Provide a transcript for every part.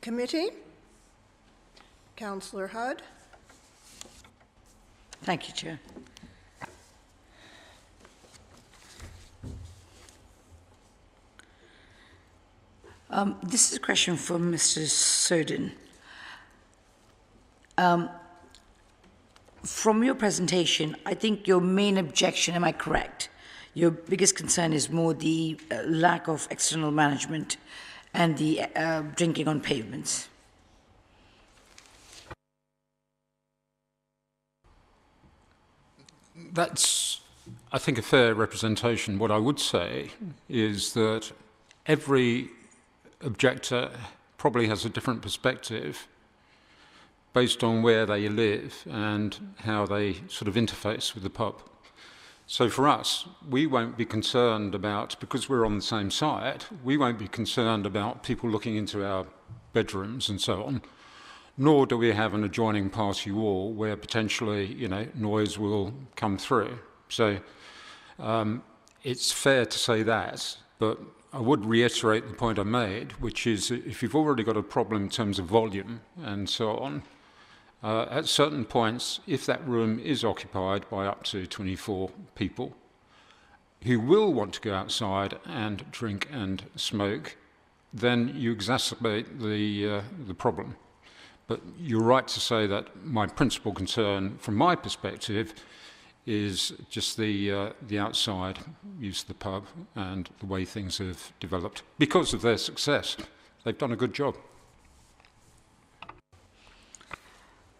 Committee. Councillor Hudd. Thank you, Chair. This is a question for Mr. Sodin. From your presentation, I think your main objection, am I correct? Your biggest concern is more the lack of external management and the drinking on pavements. That's, I think, a fair representation. What I would say is that every objector probably has a different perspective based on where they live and how they sort of interface with the pub. So for us, we won't be concerned about, because we're on the same site, we won't be concerned about people looking into our bedrooms and so on, nor do we have an adjoining party wall where potentially, noise will come through. So it's fair to say that, but I would reiterate the point I made, which is if you've already got a problem in terms of volume and so on, at certain points, if that room is occupied by up to 24 people who will want to go outside and drink and smoke, then you exacerbate the problem. But you're right to say that my principal concern, from my perspective, is just the outside use of the pub and the way things have developed. Because of their success, they've done a good job.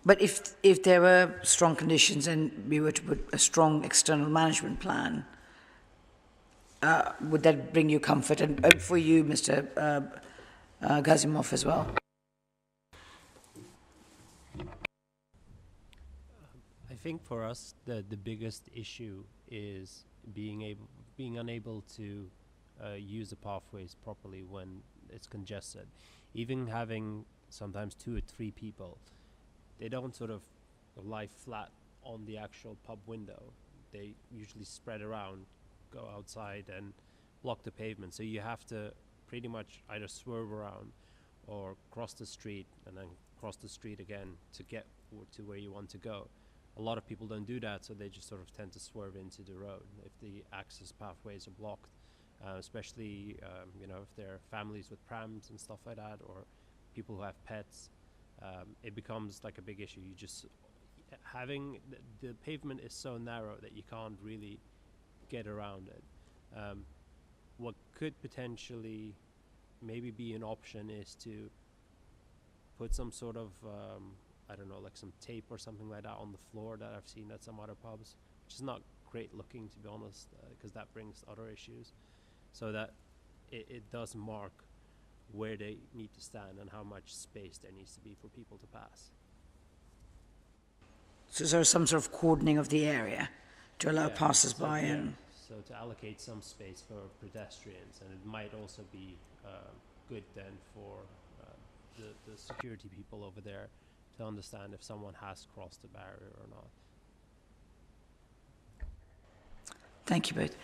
But if there were strong conditions and we were to put a strong external management plan, would that bring you comfort? And for you, Mr. Gazimov, as well? I think for us, the biggest issue is being unable to use the pathways properly when it's congested. Even having sometimes 2 or 3 people, they don't sort of lie flat on the actual pub window. They usually spread around, go outside and block the pavement. So you have to pretty much either swerve around or cross the street and then cross the street again to get to where you want to go. A lot of people don't do that, so they just sort of tend to swerve into the road if the access pathways are blocked, especially if there are families with prams and stuff like that, or people who have pets. It becomes like a big issue. You just having the pavement is so narrow that you can't really get around it. What could potentially maybe be an option is to put some sort of like some tape or something like that on the floor that I've seen at some other pubs, which is not great looking, to be honest, because that brings other issues, so that it does mark where they need to stand and how much space there needs to be for people to pass. So is there some sort of cordoning of the area to allow passers-by? So to allocate some space for pedestrians, and it might also be good then for the security people over there to understand if someone has crossed the barrier or not. Thank you both.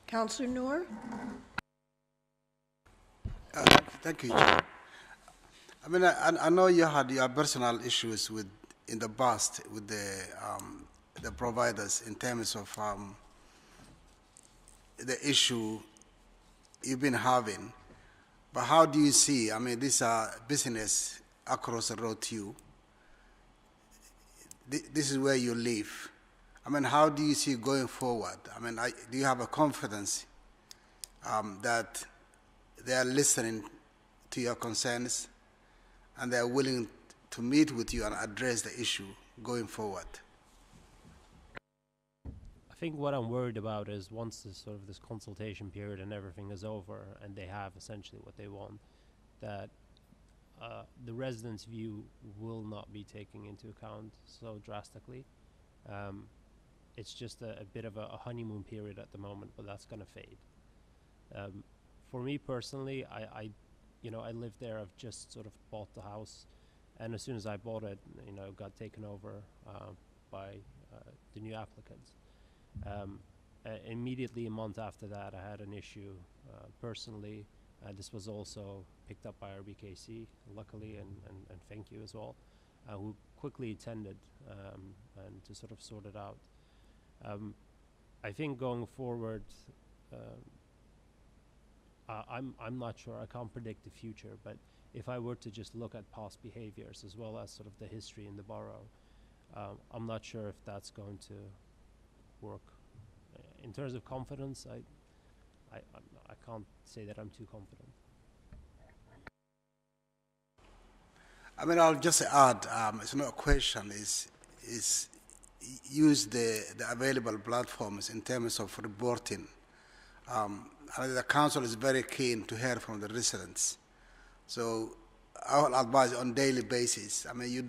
Councillor Noor. Thank you, Chair. I mean, I know you had your personal issues in the past with the providers in terms of the issue you've been having. But how do you see? I mean, these are business across the road to you. This is where you live. I mean, how do you see going forward? I mean, do you have a confidence that they are listening to your concerns and they are willing to meet with you and address the issue going forward? I think what I'm worried about is once this consultation period and everything is over and they have essentially what they want, that the residents' view will not be taken into account so drastically. It's just a bit of a honeymoon period at the moment, but that's going to fade. For me personally, I lived there. I've just sort of bought the house, and as soon as I bought it, it got taken over by the new applicants. Immediately a month after that, I had an issue personally. This was also picked up by RBKC, luckily, and thank you as well, who quickly attended and to sort of sort it out. I think going forward, I'm not sure. I can't predict the future, but if I were to just look at past behaviors as well as sort of the history in the borough, I'm not sure if that's going to work. In terms of confidence, I can't say that I'm too confident. I mean, I'll just add, it's not a question, is use the available platforms in terms of reporting. And the council is very keen to hear from the residents. So I will advise on daily basis. I mean, you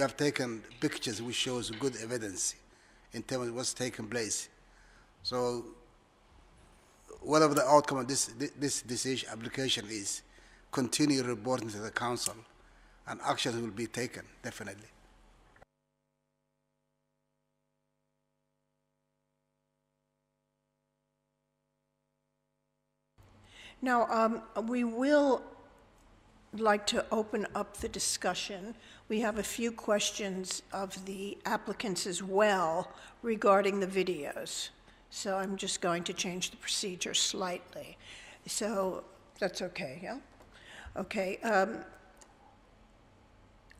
have taken pictures which shows good evidence in terms of what's taking place. So whatever the outcome of this decision application is, continue reporting to the council, and actions will be taken, definitely. Now, we will like to open up the discussion. We have a few questions of the applicants as well regarding the videos. So I'm just going to change the procedure slightly. So that's okay, yeah? Okay.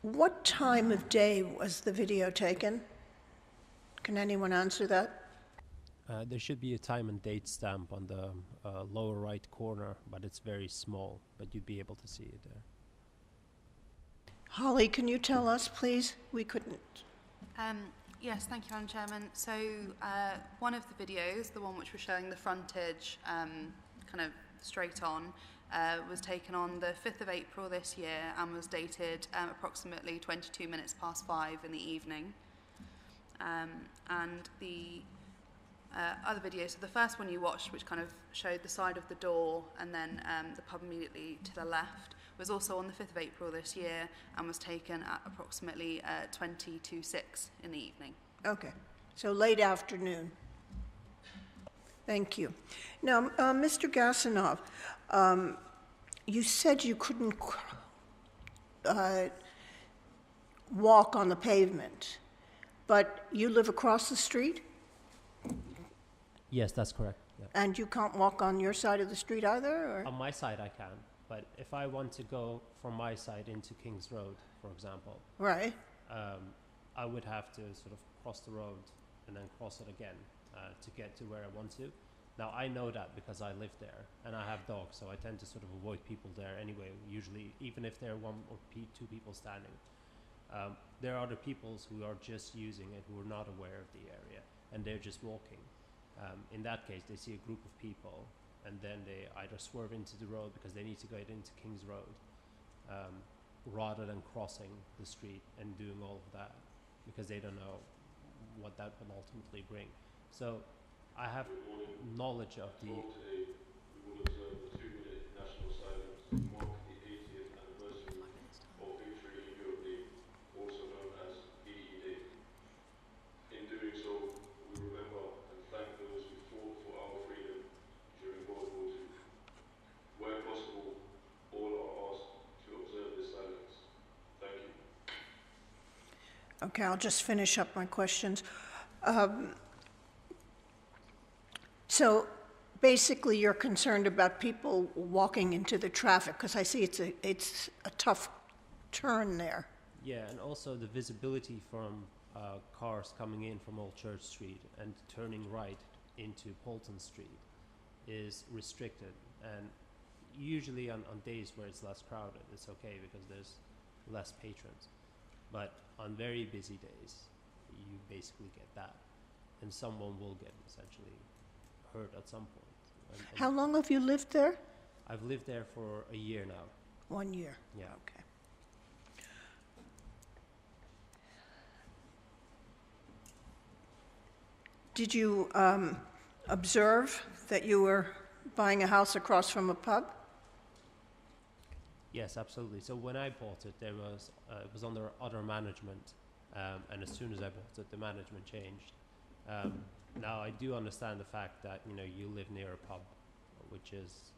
What time of day was the video taken? Can anyone answer that? There should be a time and date stamp on the lower right corner, but it's very small, but you'd be able to see it there. Holly, can you tell us, please? We couldn't. Yes, thank you, Madam Chairman. So one of the videos, the one which was showing the frontage kind of straight on, was taken on the 5th of April this year and was dated approximately 22 minutes past 5 in the evening. And the other video, so the first one you watched, which kind of showed the side of the door and then the pub immediately to the left, was also on the 5th of April this year and was taken at approximately 20 to 6 in the evening. Okay, so late afternoon. Thank you. Now, Mr. Gasanov, you said you couldn't walk on the pavement, but you live across the street? Yes, that's correct. Yeah. And you can't walk on your side of the street either? Or? On my side, I can, but if I want to go from my side into King's Road, for example, Right. I would have to sort of cross the road and then cross it again to get to where I want to. Now, I know that because I live there and I have dogs, so I tend to sort of avoid people there anyway, usually, even if there are one or two people standing. There are other people who are just using it, who are not aware of the area, and they're just walking. In that case, they see a group of people, and then they either swerve into the road because they need to get into King's Road, rather than crossing the street and doing all of that, because they don't know what that will ultimately bring. So I have knowledge of the... We will observe the 2-minute national silence to mark the 80th anniversary of victory in Europe, also known as EE Day. In doing so, we remember and thank those who fought for our freedom during World War II. Where possible, all are asked to observe this silence. Thank you. Okay, I'll just finish up my questions. So basically, you're concerned about people walking into the traffic, because I see it's a tough turn there. Yeah, and also the visibility from cars coming in from Old Church Street and turning right into Polton Street is restricted. And usually on days where it's less crowded, it's okay because there's less patrons. But on very busy days, you basically get that. And someone will get essentially hurt at some point. And How long have you lived there? I've lived there for a year now. 1 year. Yeah. Okay. Did you observe that you were buying a house across from a pub? Yes, absolutely. So when I bought it, there was it was under other management, and as soon as I bought it, the management changed. Now I do understand the fact that you live near a pub, which is,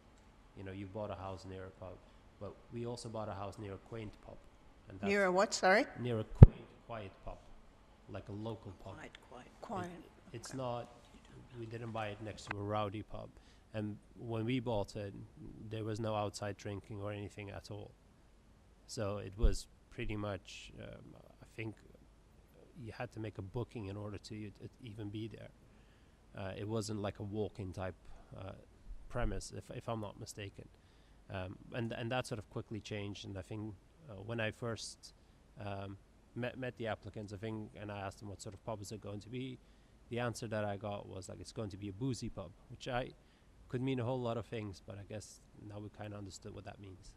you bought a house near a pub, but we also bought a house near a quaint pub, and that's Near a what, sorry? near a quiet pub, like a local pub. Quiet. It's not. We didn't buy it next to a rowdy pub, and when we bought it, there was no outside drinking or anything at all. So it was pretty much. I think you had to make a booking in order to even be there. It wasn't like a walk-in type premise, if I'm not mistaken. And that sort of quickly changed. And I think when I first met the applicants, and I asked them what sort of pub is it going to be, the answer that I got was like, it's going to be a boozy pub, which could mean a whole lot of things, but I guess now we kind of understood what that means.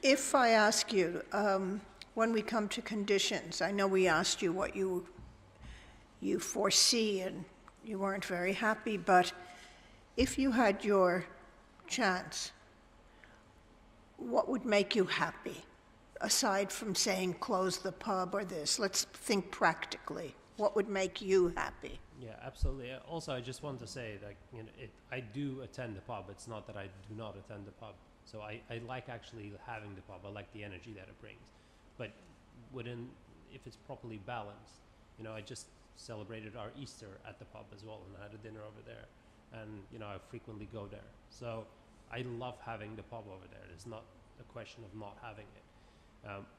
If I ask you, when we come to conditions, I know we asked you what you foresee and you weren't very happy, but if you had your chance, what would make you happy? Aside from saying close the pub or this, let's think practically. What would make you happy? Yeah, absolutely. Also, I just want to say that I do attend the pub. It's not that I do not attend the pub. So I like actually having the pub. I like the energy that it brings. But if it's properly balanced, I just celebrated our Easter at the pub as well, and I had a dinner over there. And, I frequently go there. So I love having the pub over there. It's not a question of not having it.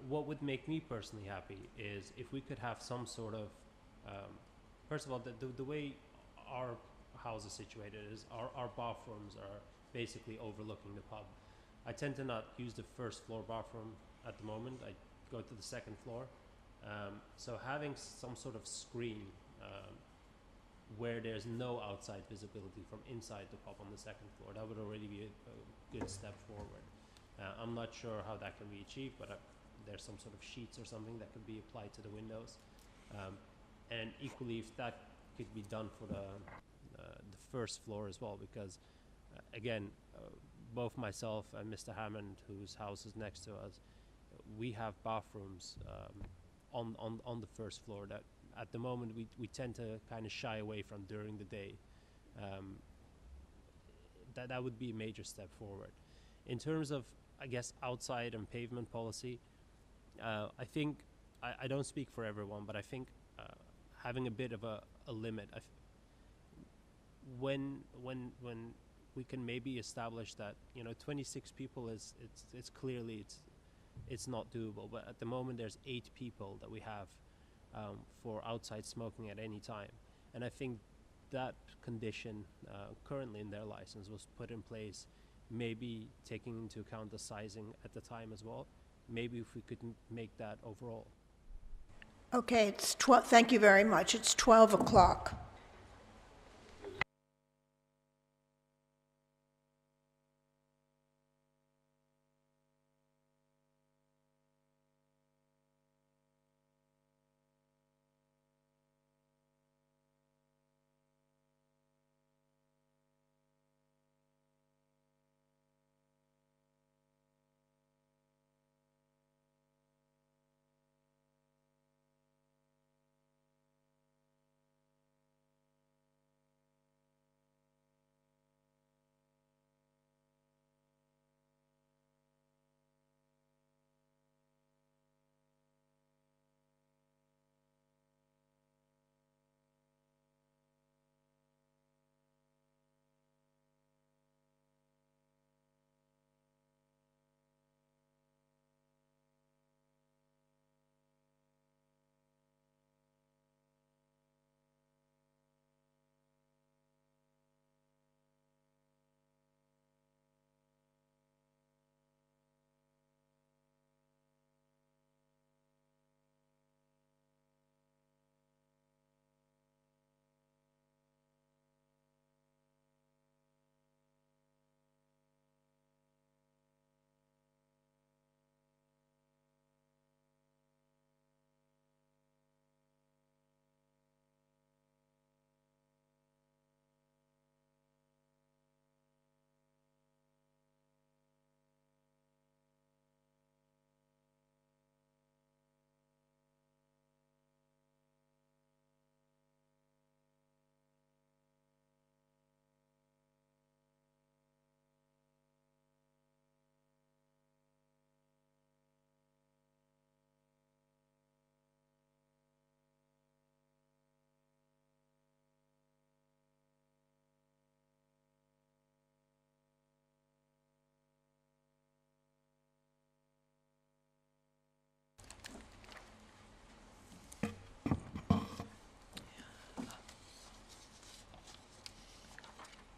What would make me personally happy is if we could have some sort of, first of all, the way our house is situated is our bathrooms are basically overlooking the pub. I tend to not use the first floor bathroom at the moment. I go to the second floor. So having some sort of screen where there's no outside visibility from inside the pub on the second floor, that would already be a good step forward. I'm not sure how that can be achieved, but there's some sort of sheets or something that could be applied to the windows. And equally, if that could be done for the first floor as well, because again, both myself and Mr. Hammond, whose house is next to us, we have bathrooms on the first floor that at the moment we tend to kind of shy away from during the day. That would be a major step forward. In terms of, I guess, outside and pavement policy, I think, I don't speak for everyone, but I think having a bit of a limit, when we can maybe establish that 26 people it's clearly it's not doable, but at the moment there's 8 people that we have for outside smoking at any time, and I think that condition currently in their license was put in place, maybe taking into account the sizing at the time as well. Maybe if we could make that overall. Okay, it's 12, thank you very much. It's 12 o'clock.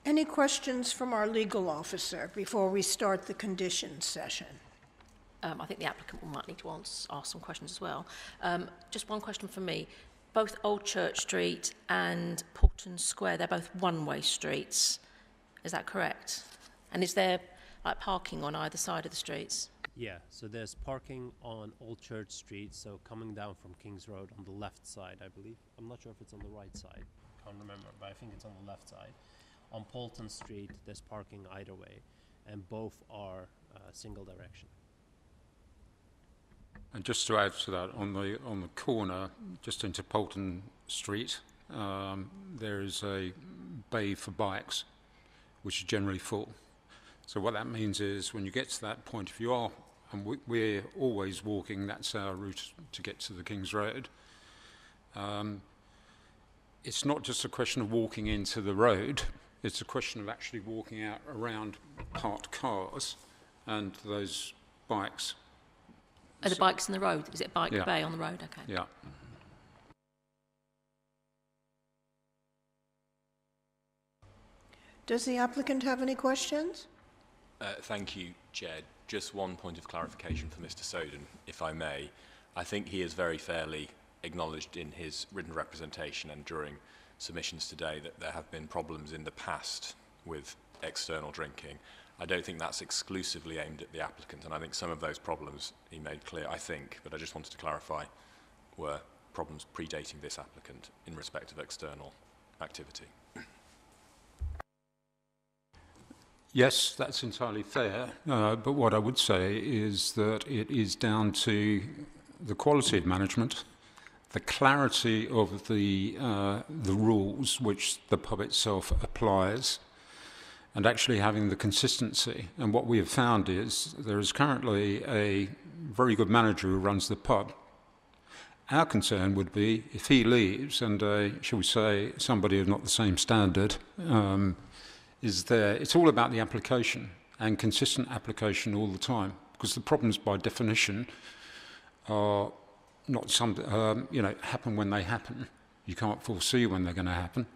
Any questions from our legal officer before we start the conditions session? I think the applicant might need to ask some questions as well. Just one question from me. Both Old Church Street and Porton Square, they're both one-way streets. Is that correct? And is there like parking on either side of the streets? Yeah, so there's parking on Old Church Street, so coming down from Kings Road on the left side, I believe. I'm not sure if it's on the right side. Can't remember, but I think it's on the left side. On Polton Street, there's parking either way, and both are single direction. And just to add to that, on the corner, just into Polton Street, there is a bay for bikes, which is generally full. So what that means is, when you get to that point, if you are, and we're always walking, that's our route to get to the King's Road. It's not just a question of walking into the road, it's a question of actually walking out around parked cars and those bikes. Are the bikes in the road? Is it a bike Yeah. bay on the road? Okay. Yeah. Does the applicant have any questions? Thank you, Chair. Just one point of clarification for Mr. Soden, if I may. I think he has very fairly acknowledged in his written representation and during submissions today that there have been problems in the past with external drinking. I don't think that's exclusively aimed at the applicant, and I think some of those problems he made clear, I think, but I just wanted to clarify, were problems predating this applicant in respect of external activity. Yes, that's entirely fair, but what I would say is that it is down to the quality of management, the clarity of the rules which the pub itself applies, and actually having the consistency. And what we have found is there is currently a very good manager who runs the pub. Our concern would be if he leaves and, shall we say, somebody of not the same standard is there. It's all about the application and consistent application all the time, because the problems by definition are not some, happen when they happen. You can't foresee when they're going to happen.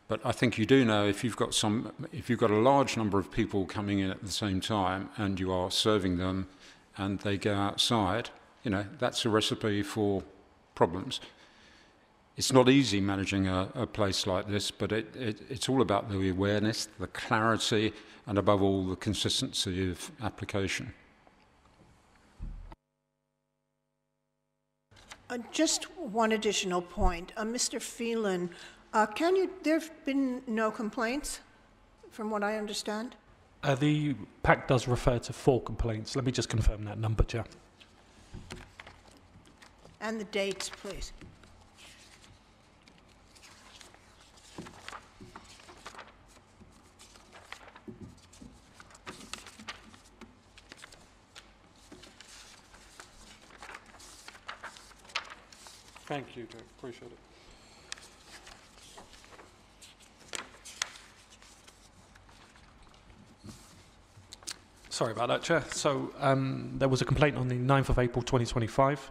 But I think you do know if you've got a large number of people coming in at the same time and you are serving them and they go outside, that's a recipe for problems. It's not easy managing a place like this, but it's all about the awareness, the clarity, and above all, the consistency of application. Just one additional point. Mr. Phelan, there have been no complaints, from what I understand? The pack does refer to 4 complaints. Let me just confirm that number, Chair. And the dates, please. Thank you, Dave. Appreciate it. Sorry about that, Chair. So there was a complaint on the 9th of April 2025,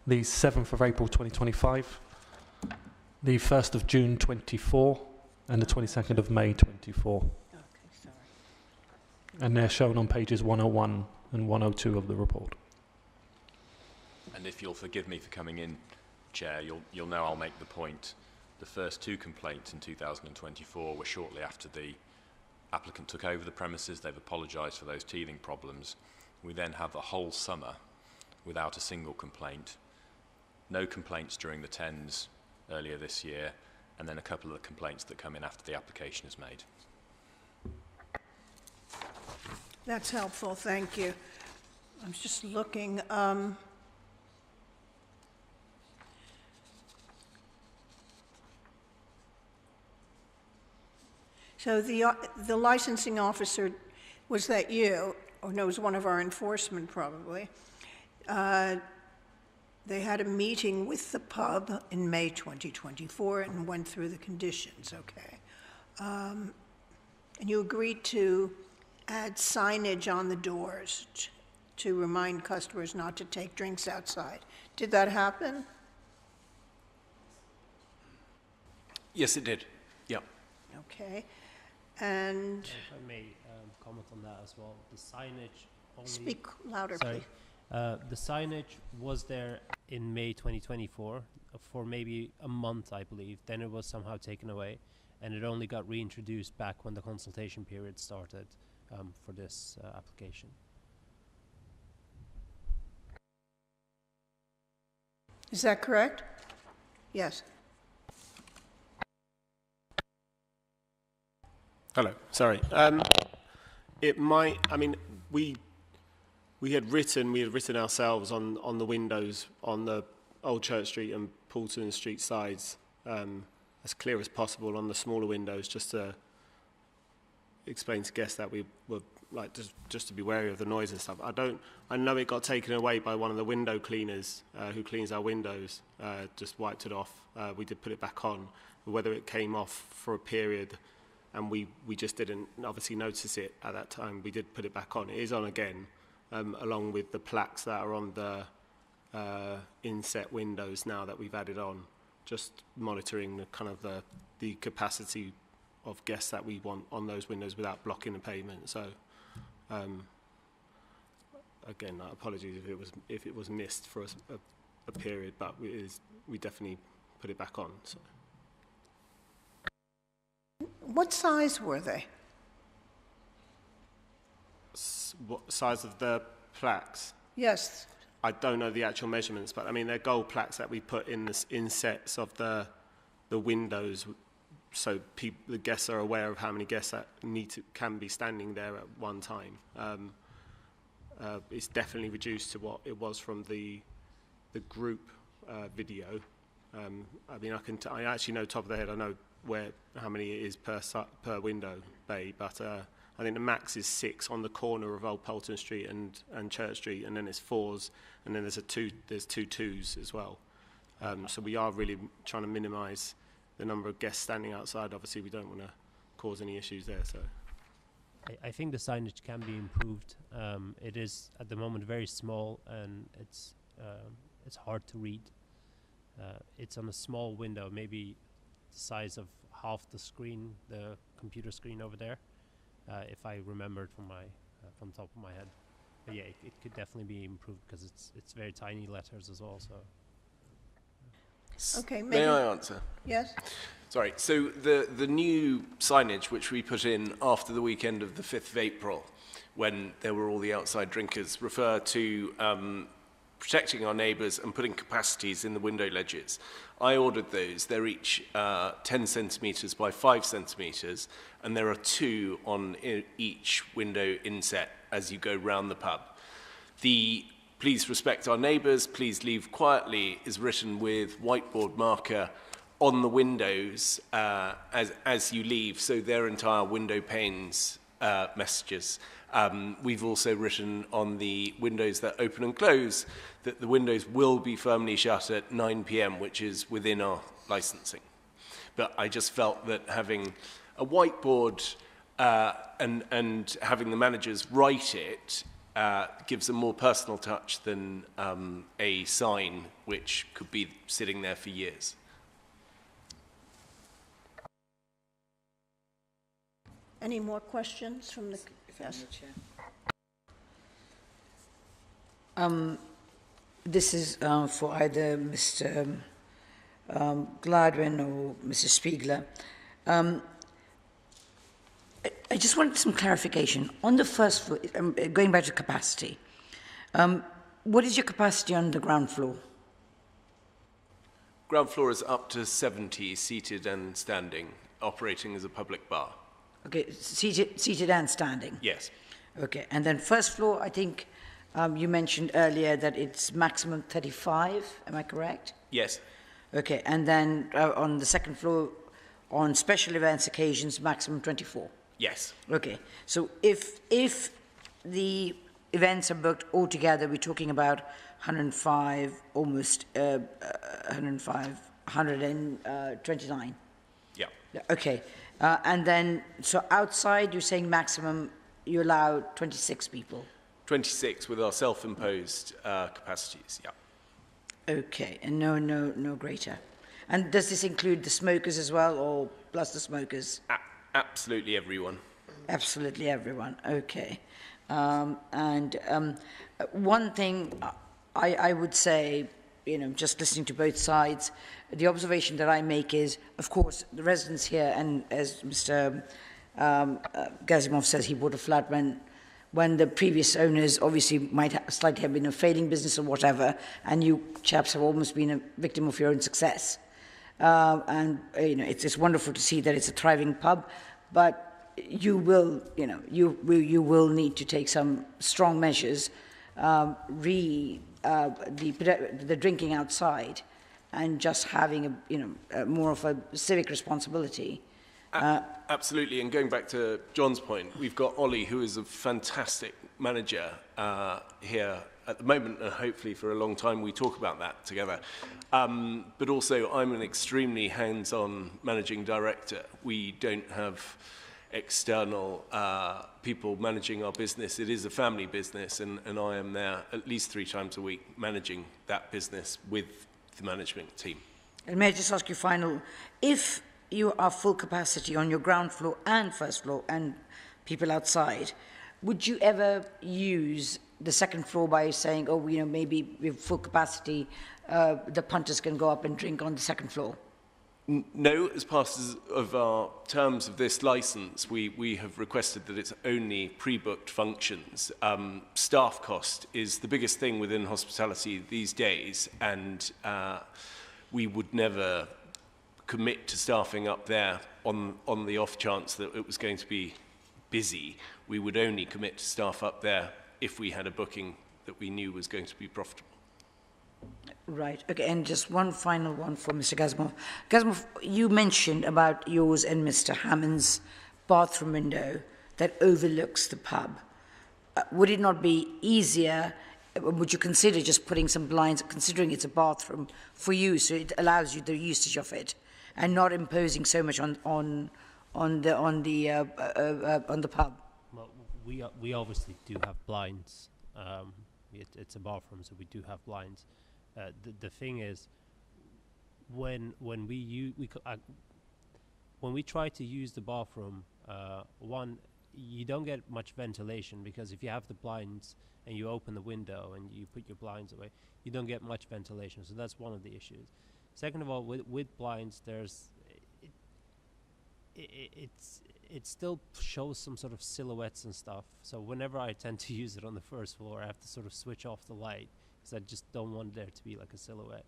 the 7th of April 2025, the 1st of June 24, and the 22nd of May 24. Okay, sorry. And they're shown on pages 101 and 102 of the report. And if you'll forgive me for coming in, Chair, you'll know I'll make the point. The first 2 complaints in 2024 were shortly after the applicant took over the premises. They've apologised for those teething problems. We then have the whole summer without a single complaint. No complaints during the 10s earlier this year, and then a couple of the complaints that come in after the application is made. That's helpful, thank you. I'm just looking. So the licensing officer, was that you? Or no, it was one of our enforcement probably. They had a meeting with the pub in May 2024 and went through the conditions, okay. And you agreed to add signage on the doors to remind customers not to take drinks outside. Did that happen? Yes, it did. Yeah. Okay. And If I may comment on that as well, the signage only... speak louder, Sorry. please. The signage was there in May 2024 for maybe a month, I believe. Then it was somehow taken away, and it only got reintroduced back when the consultation period started for this application. Is that correct? Yes. Hello, sorry. It might, I mean, we had written ourselves on the windows on the Old Church Street and Poulton Street sides as clear as possible on the smaller windows, just to explain to guests that we were like just to be wary of the noise and stuff. I know it got taken away by one of the window cleaners who cleans our windows, just wiped it off. We did put it back on. Whether it came off for a period and we just didn't obviously notice it at that time, we did put it back on. It is on again, along with the plaques that are on the inset windows now that we've added on, just monitoring the kind of the capacity of guests that we want on those windows without blocking the pavement. So again, apologies if it was missed for a period, but we definitely put it back on. So. What size were they? What size of the plaques? Yes. I don't know the actual measurements, but I mean they're gold plaques that we put in the insets of the windows, so the guests are aware of how many guests that can be standing there at one time. It's definitely reduced to what it was from the group video. I mean, I actually know top of the head. I know how many it is per window bay, but I think the max is 6 on the corner of Old Poulton Street and Church Street, and then it's 4s, and then there's 2 2s as well. So we are really trying to minimise the number of guests standing outside. Obviously, we don't want to cause any issues there. So I think the signage can be improved. It is at the moment very small, and it's hard to read. It's on a small window, maybe the size of half the screen, the computer screen over there, if I remembered from the top of my head. But yeah, it could definitely be improved because it's very tiny letters as well. So. Okay, maybe. May I answer? Yes. Sorry. So the new signage which we put in after the weekend of the 5th of April, when there were all the outside drinkers, refer to protecting our neighbours and putting capacities in the window ledges. I ordered those. They're each 10 centimetres by 5 centimetres, and there are 2 on each window inset as you go round the pub. The "Please respect our neighbours, please leave quietly" is written with whiteboard marker on the windows as you leave, so their entire window panes messages. We've also written on the windows that open and close that the windows will be firmly shut at 9 p.m, which is within our licensing. But I just felt that having a whiteboard and having the managers write it gives a more personal touch than a sign which could be sitting there for years. Any more questions from the... Yes. This is for either Mr. Gladwin or Mrs. Spiegler. I just wanted some clarification. On the first floor, going back to capacity, what is your capacity on the ground floor? Ground floor is up to 70 seated and standing, operating as a public bar. Okay, seated and standing? Yes. Okay, and then first floor, I think you mentioned earlier that it's maximum 35, am I correct? Yes. Okay, and then on the second floor, on special events occasions, maximum 24? Yes. Okay, so if the events are booked all together, we're talking about 105, almost 129. Yeah. Okay, and then, so outside, you're saying maximum, you allow 26 people? 26 with our self-imposed capacities, yeah. Okay, and no greater. And does this include the smokers as well, or plus the smokers? Absolutely everyone. Absolutely everyone, okay. One thing I would say, just listening to both sides, the observation that I make is, of course, the residents here, and as Mr. Gazimov says, he bought a flat when the previous owners obviously might slightly have been a failing business or whatever, and you chaps have almost been a victim of your own success. It's wonderful to see that it's a thriving pub, but you will need to take some strong measures, the drinking outside, and just having more of a civic responsibility. Absolutely, and going back to John's point, we've got Ollie, who is a fantastic manager here at the moment, and hopefully for a long time we talk about that together. But also, I'm an extremely hands-on managing director. We don't have external people managing our business. It is a family business, and I am there at least 3 times a week managing that business with the management team. And may I just ask you final, if you are full capacity on your ground floor and first floor and people outside, would you ever use the second floor by saying, oh, maybe with full capacity, the punters can go up and drink on the second floor? No, as part of our terms of this license, we have requested that it's only pre-booked functions. Staff cost is the biggest thing within hospitality these days, and we would never commit to staffing up there on the off chance that it was going to be busy. We would only commit to staff up there if we had a booking that we knew was going to be profitable. Right. Okay, and just one final one for Mr. Gazimov. Gazimov, you mentioned about yours and Mr. Hammond's bathroom window that overlooks the pub. Would it not be easier, would you consider just putting some blinds, considering it's a bathroom, for you, so it allows you the usage of it, and not imposing so much on the pub? Well, we obviously do have blinds. It's a bathroom, so we do have blinds. The thing is, when we try to use the bathroom, one, you don't get much ventilation, because if you have the blinds and you open the window and you put your blinds away, you don't get much ventilation. So that's one of the issues. Second of all, with blinds, it still shows some sort of silhouettes and stuff. So whenever I tend to use it on the first floor, I have to sort of switch off the light, because I just don't want there to be like a silhouette.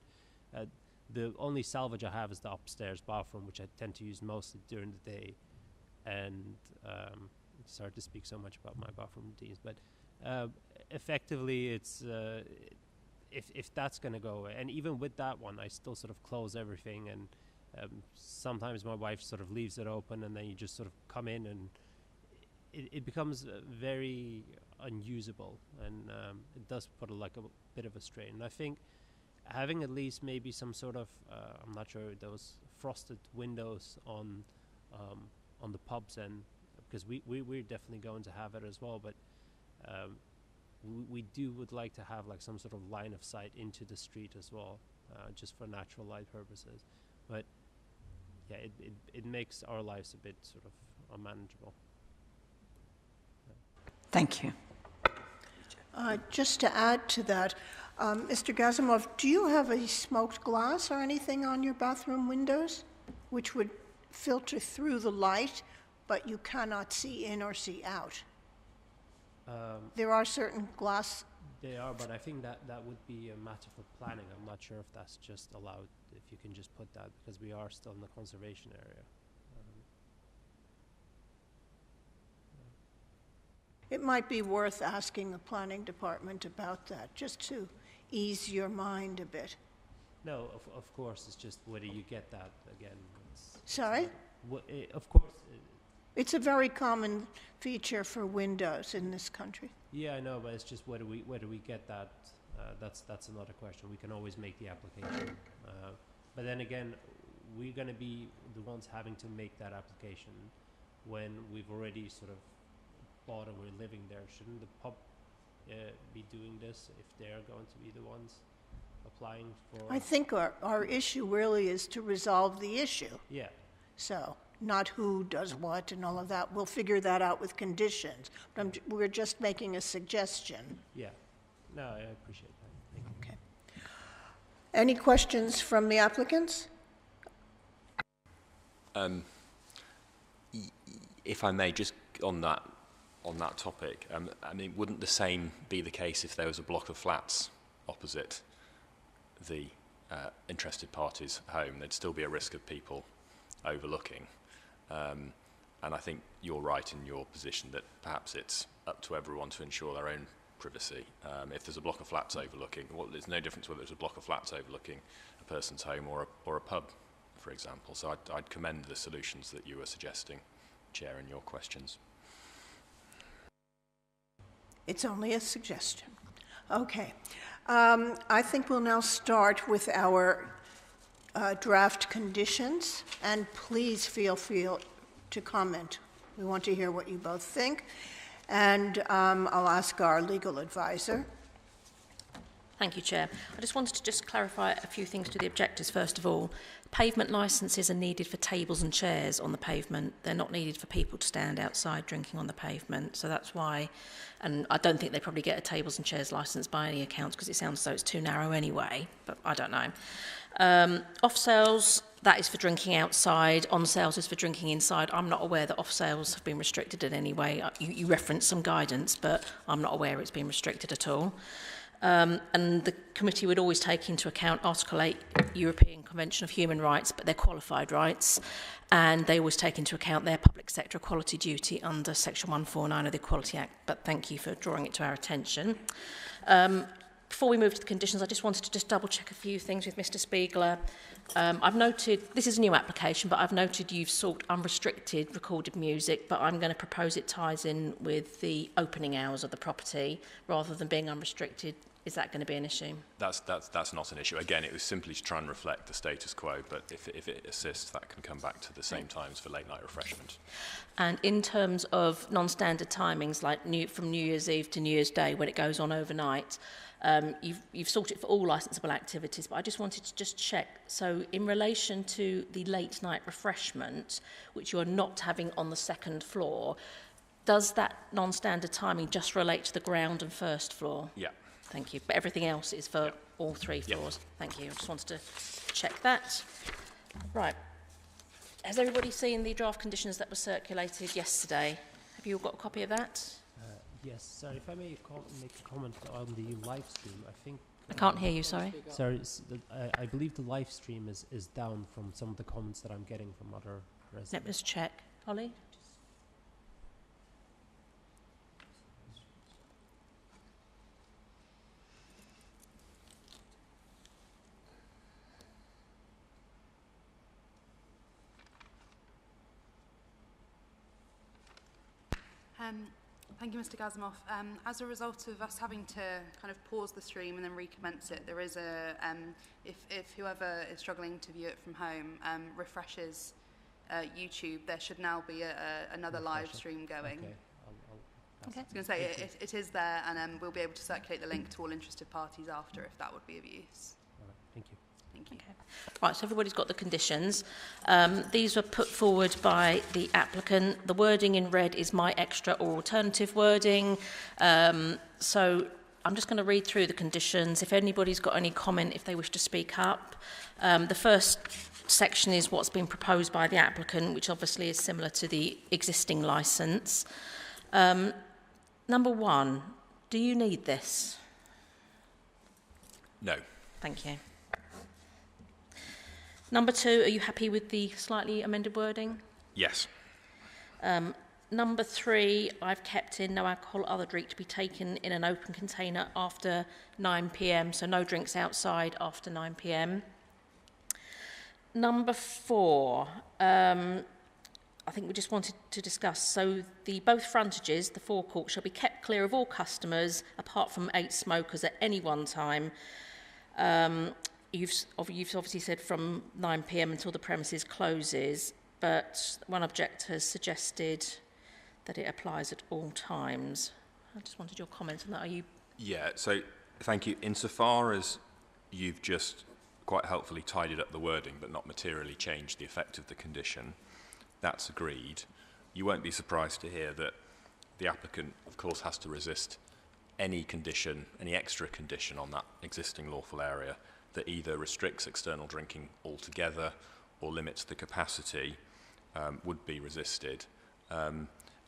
The only salvage I have is the upstairs bathroom, which I tend to use mostly during the day. And sorry to speak so much about my bathroom routines, but effectively, it's if that's going to go away, and even with that one, I still sort of close everything, and sometimes my wife sort of leaves it open, and then you just sort of come in, and it becomes very unusable, and it does put a bit of a strain. And I think having at least maybe some sort of I'm not sure, those frosted windows on the pubs, and because we're definitely going to have it as well, but we would like to have like some sort of line of sight into the street as well, just for natural light purposes. But yeah, it makes our lives a bit sort of unmanageable. Thank you. Just to add to that, Mr. Gazimov, do you have a smoked glass or anything on your bathroom windows which would filter through the light, but you cannot see in or see out? There are certain glass... They are, but I think that would be a matter for planning. I'm not sure if that's just allowed, if you can just put that, because we are still in the conservation area. It might be worth asking the planning department about that, just to ease your mind a bit. No, of course, it's just whether you get that again. Sorry? Of course. It's a very common feature for windows in this country. Yeah, I know, but it's just whether we get that. That's another question. We can always make the application, but then again, we're going to be the ones having to make that application when we've already sort of bought and we're living there. Shouldn't the pub be doing this if they're going to be the ones applying for? I think our issue really is to resolve the issue. Yeah. So not who does what and all of that. We'll figure that out with conditions. But we're just making a suggestion. Yeah. No, I appreciate that. Thank you. Okay. Any questions from the applicants? If I may, just on that topic, I mean, wouldn't the same be the case if there was a block of flats opposite the interested party's home? There'd still be a risk of people overlooking. And I think you're right in your position that perhaps it's up to everyone to ensure their own privacy. If there's a block of flats overlooking, well, there's no difference whether it's a block of flats overlooking a person's home or a pub, for example. So I'd commend the solutions that you were suggesting, Chair, in your questions. It's only a suggestion. Okay. I think we'll now start with our draft conditions, and please feel free to comment. We want to hear what you both think. And I'll ask our legal advisor. Thank you, Chair. I just wanted to clarify a few things to the objectors. First of all, pavement licences are needed for tables and chairs on the pavement. They're not needed for people to stand outside drinking on the pavement. So that's why, and I don't think they probably get a tables and chairs licence by any accounts, because it sounds as though it's too narrow anyway, but I don't know. Off sales, that is for drinking outside. On sales is for drinking inside. I'm not aware that off sales have been restricted in any way. You referenced some guidance, but I'm not aware it's been restricted at all. And the committee would always take into account Article 8 European Convention of Human Rights, but they're qualified rights, and they always take into account their public sector equality duty under Section 149 of the Equality Act, but thank you for drawing it to our attention. Before we move to the conditions, I just wanted to double check a few things with Mr. Spiegler. I've noted, this is a new application, but I've noted you've sought unrestricted recorded music, but I'm going to propose it ties in with the opening hours of the property rather than being unrestricted. Is that going to be an issue? That's not an issue. Again, it was simply to try and reflect the status quo, but if it assists, that can come back to the same times for late night refreshment. And in terms of non-standard timings, like from New Year's Eve to New Year's Day, when it goes on overnight, you've sought it for all licensable activities, but I just wanted to check. So in relation to the late night refreshment, which you're not having on the second floor, does that non-standard timing just relate to the ground and first floor? Yeah. Thank you. But everything else is for all three floors. Thank you. I just wanted to check that. Right. Has everybody seen the draft conditions that were circulated yesterday? Have you all got a copy of that? Yes, sorry, if I may make a comment on the live stream, I think... I can't hear you, sorry. Sorry, I believe the live stream is down from some of the comments that I'm getting from other residents. Let me just check. Holly? Thank you, Mr. Gasimov. As a result of us having to kind of pause the stream and then recommence it, there is a, if whoever is struggling to view it from home refreshes YouTube, there should now be another live stream going. Okay. I was going to say, it is there, and we'll be able to circulate the link to all interested parties after, if that would be of use. All right, thank you. Thank you. Okay. Right, so everybody's got the conditions. These were put forward by the applicant. The wording in red is my extra or alternative wording. So I'm just going to read through the conditions. If anybody's got any comment, if they wish to speak up. The first section is what's been proposed by the applicant, which obviously is similar to the existing licence. Number one, do you need this? No. Thank you. Number two, are you happy with the slightly amended wording? Yes. Number three, I've kept in no alcohol or other drink to be taken in an open container after 9 p.m, so no drinks outside after 9 p.m. Number four, I think we just wanted to discuss, so both frontages, the forecourt, shall be kept clear of all customers apart from 8 smokers at any one time. You've obviously said from 9 p.m. until the premises closes, but one objector has suggested that it applies at all times. I just wanted your comment on that. Are you? Yeah, so thank you. Insofar as you've just quite helpfully tidied up the wording but not materially changed the effect of the condition, that's agreed, you won't be surprised to hear that the applicant, of course, has to resist any condition, any extra condition on that existing lawful area that either restricts external drinking altogether or limits the capacity, would be resisted.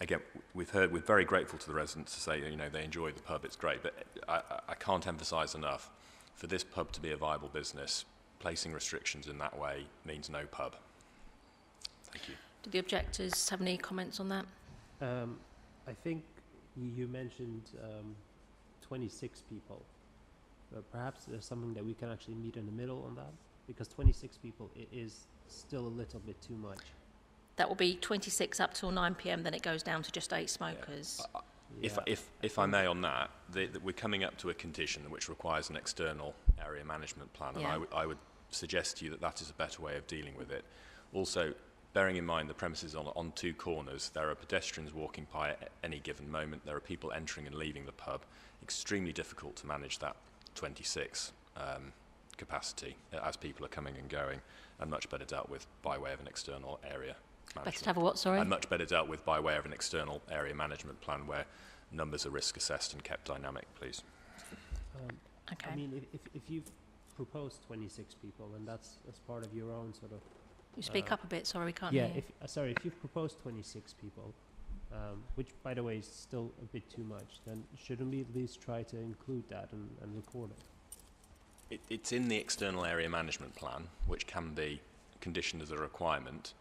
Again, we're very grateful to the residents to say, you know, they enjoy the pub, it's great, but I can't emphasise enough, for this pub to be a viable business, placing restrictions in that way means no pub. Thank you. Do the objectors have any comments on that? I think you mentioned 26 people. But perhaps there's something that we can actually meet in the middle on that, because 26 people is still a little bit too much. That will be 26 up till 9 p.m. Then it goes down to just 8 smokers. Yeah. If I may on that, we're coming up to a condition which requires an external area management plan, and I would suggest to you that that is a better way of dealing with it. Also, bearing in mind the premises on two corners, there are pedestrians walking by at any given moment, there are people entering and leaving the pub. Extremely difficult to manage that 26 capacity as people are coming and going, and much better dealt with by way of an external area management. Better to have a what, sorry? And much better dealt with by way of an external area management plan where numbers are risk assessed and kept dynamic, please. Okay. I mean, if you've proposed 26 people, and that's as part of your own sort of... You speak up a bit, sorry, we can't yeah, hear you. Sorry, if you've proposed 26 people, which, by the way, is still a bit too much, then shouldn't we at least try to include that and record it? It's in the external area management plan, which can be conditioned as a requirement,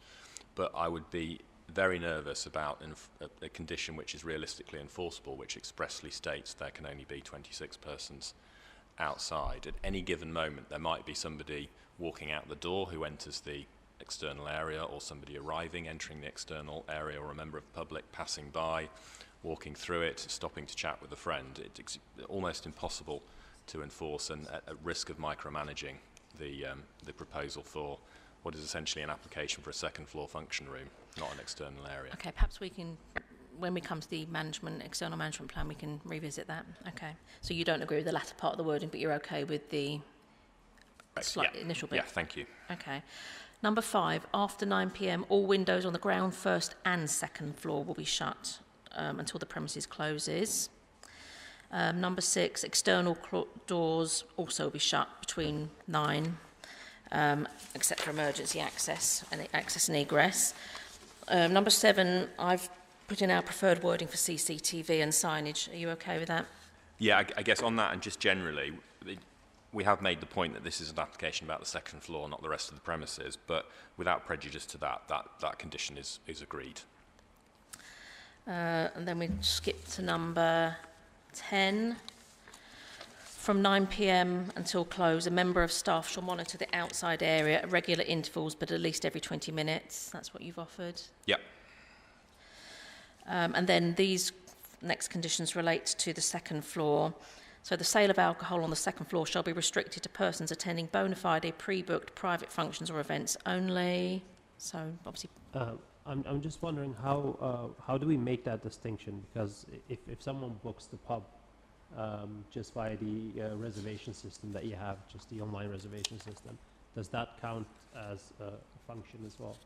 but I would be very nervous about a condition which is realistically enforceable, which expressly states there can only be 26 persons outside. At any given moment, there might be somebody walking out the door who enters the external area, or somebody arriving, entering the external area, or a member of the public passing by, walking through it, stopping to chat with a friend. It's almost impossible to enforce, and at risk of micromanaging the proposal for what is essentially an application for a second floor function room, not an external area. Okay, perhaps we can, when we come to the external management plan, we can revisit that. Okay. So you don't agree with the latter part of the wording, but you're okay with the slight initial bit? Yeah, thank you. Okay. Number 5, after 9 p.m, all windows on the ground, first and second floor will be shut until the premises closes. Number 6, external doors also will be shut between 9, except for emergency access and egress. Number 7, I've put in our preferred wording for CCTV and signage. Are you okay with that? Yeah, I guess on that, and just generally, we have made the point that this is an application about the second floor, not the rest of the premises, but without prejudice to that condition is agreed. And then we skip to number 10. From 9 p.m. until close, a member of staff shall monitor the outside area at regular intervals, but at least every 20 minutes. That's what you've offered. Yep. And then these next conditions relate to the second floor. So the sale of alcohol on the second floor shall be restricted to persons attending bona fide pre-booked private functions or events only. So obviously... I'm just wondering how do we make that distinction? Because if someone books the pub just via the reservation system that you have, just the online reservation system, does that count as a function as well?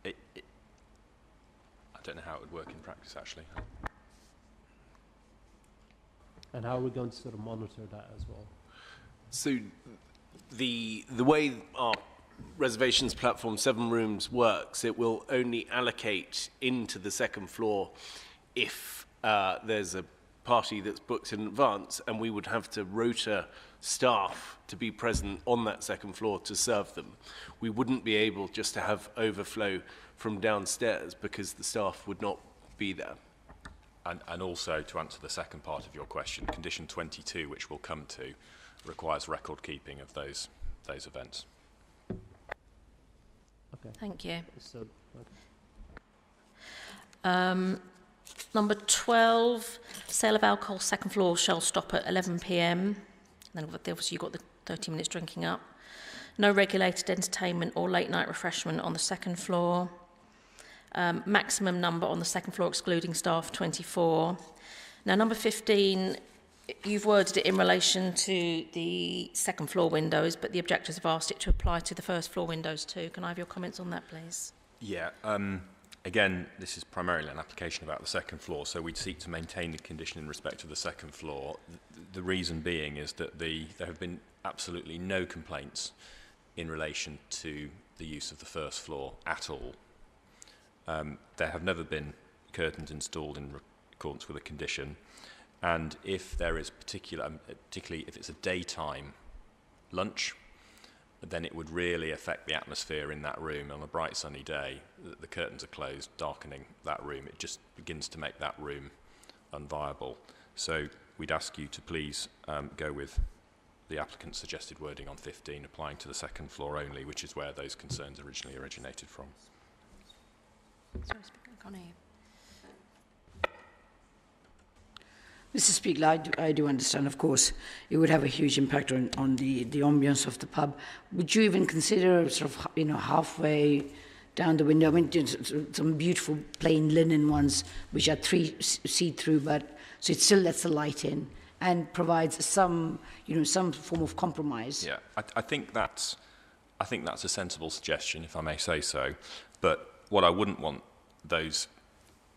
I don't know how it would work in practice, actually. And how are we going to sort of monitor that as well? So the way our reservations platform 7 Rooms works, it will only allocate into the second floor if there's a party that's booked in advance, and we would have to rota staff to be present on that second floor to serve them. We wouldn't be able just to have overflow from downstairs because the staff would not be there. And also, to answer the second part of your question, condition 22, which we'll come to, requires record keeping of those events. Okay. Thank you. So, Number 12, sale of alcohol second floor shall stop at 11 p.m. Then obviously you've got the 30 minutes drinking up. No regulated entertainment or late night refreshment on the second floor. Maximum number on the second floor excluding staff, 24. Now number 15, you've worded it in relation to the second floor windows, but the objectors have asked it to apply to the first floor windows too. Can I have your comments on that, please? Yeah, again, this is primarily an application about the second floor, so we'd seek to maintain the condition in respect of the second floor. The reason being is that there have been absolutely no complaints in relation to the use of the first floor at all. There have never been curtains installed in accordance with the condition, and if there is particularly if it's a daytime lunch, then it would really affect the atmosphere in that room. On a bright sunny day, the curtains are closed, darkening that room. It just begins to make that room unviable. So we'd ask you to please go with the applicant's suggested wording on 15, applying to the second floor only, which is where those concerns originally originated from. Sorry, Speaker, I can't hear you. Mr. Speaker, I do understand, of course, it would have a huge impact on the ambience of the pub. Would you even consider sort of, halfway down the window, I mean, some beautiful plain linen ones, which are see-through, but so it still lets the light in and provides some, some form of compromise? Yeah, I think that's a sensible suggestion, if I may say so. But what I wouldn't want those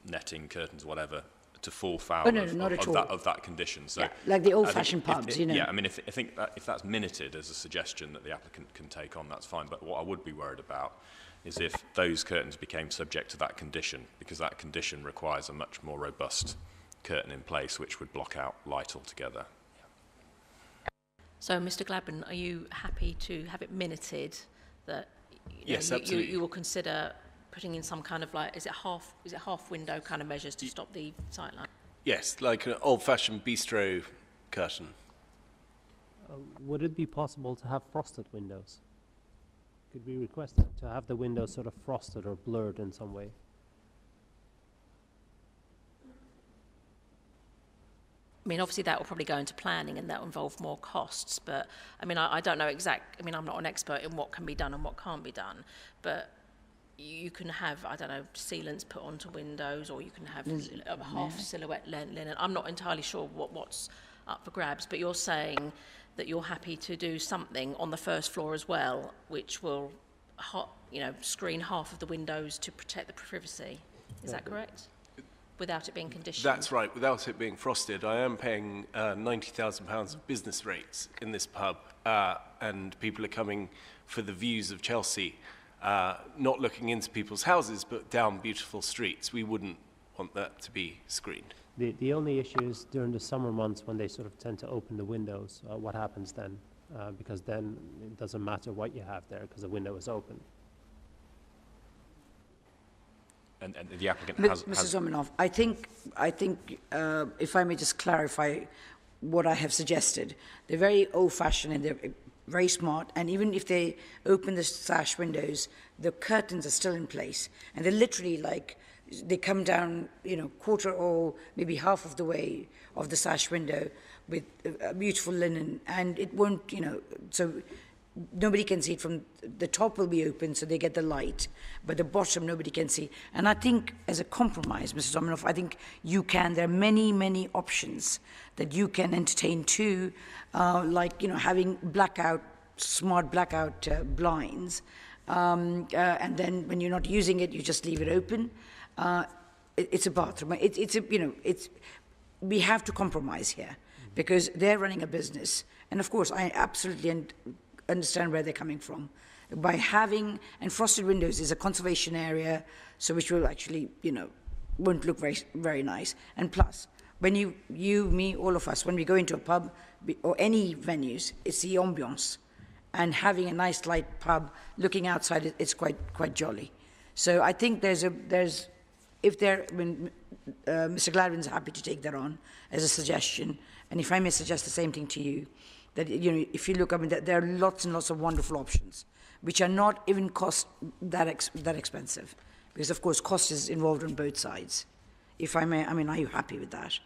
netting, curtains, whatever, to fall foul of that condition. So, yeah, like the old-fashioned pubs, Yeah, I mean, I think that if that's minuted as a suggestion that the applicant can take on, that's fine. But what I would be worried about is if those curtains became subject to that condition, because that condition requires a much more robust curtain in place, which would block out light altogether. So, Mr. Gladman, are you happy to have it minuted that Yes, absolutely. You will consider putting in some kind of is it half window kind of measures to stop the sightline? Yes, like an old-fashioned bistro curtain. Would it be possible to have frosted windows? Could we request that, to have the windows sort of frosted or blurred in some way? I mean, obviously that will probably go into planning and that will involve more costs, but I mean, I don't know I'm not an expert in what can be done and what can't be done, but you can have, I don't know, sealants put onto windows, or you can have a half silhouette linen. I'm not entirely sure what's up for grabs, but you're saying that you're happy to do something on the first floor as well, which will, screen half of the windows to protect the privacy. Is that correct? Without it being conditioned? That's right, without it being frosted. I am paying £90,000 of business rates in this pub, and people are coming for the views of Chelsea, not looking into people's houses, but down beautiful streets. We wouldn't want that to be screened. The only issue is during the summer months when they sort of tend to open the windows. What happens then? Because then it doesn't matter what you have there because the window is open. And the applicant has... Mr. Zamenhof, I think if I may just clarify what I have suggested, they're very old-fashioned and they're very smart, and even if they open the sash windows, the curtains are still in place, and they're literally they come down, quarter or maybe half of the way of the sash window with beautiful linen, and it won't, so nobody can see it from the top will be open, so they get the light, but the bottom nobody can see. And I think as a compromise, Mr. Zamenhof, I think there are many options that you can entertain too, having smart blackout blinds, and then when you're not using it, you just leave it open. It's a bathroom. We have to compromise here because they're running a business, and of course, I absolutely understand where they're coming from. By having, and frosted windows is a conservation area, so which will actually, won't look very, very nice. And plus, when you, me, all of us, when we go into a pub or any venues, it's the ambiance. And having a nice light pub looking outside, it's quite jolly. So I think Mr. Gladwin's happy to take that on as a suggestion, and if I may suggest the same thing to you, that if you look, there are lots and lots of wonderful options, which are not even cost that expensive, because of course cost is involved on both sides. If I may, are you happy with that?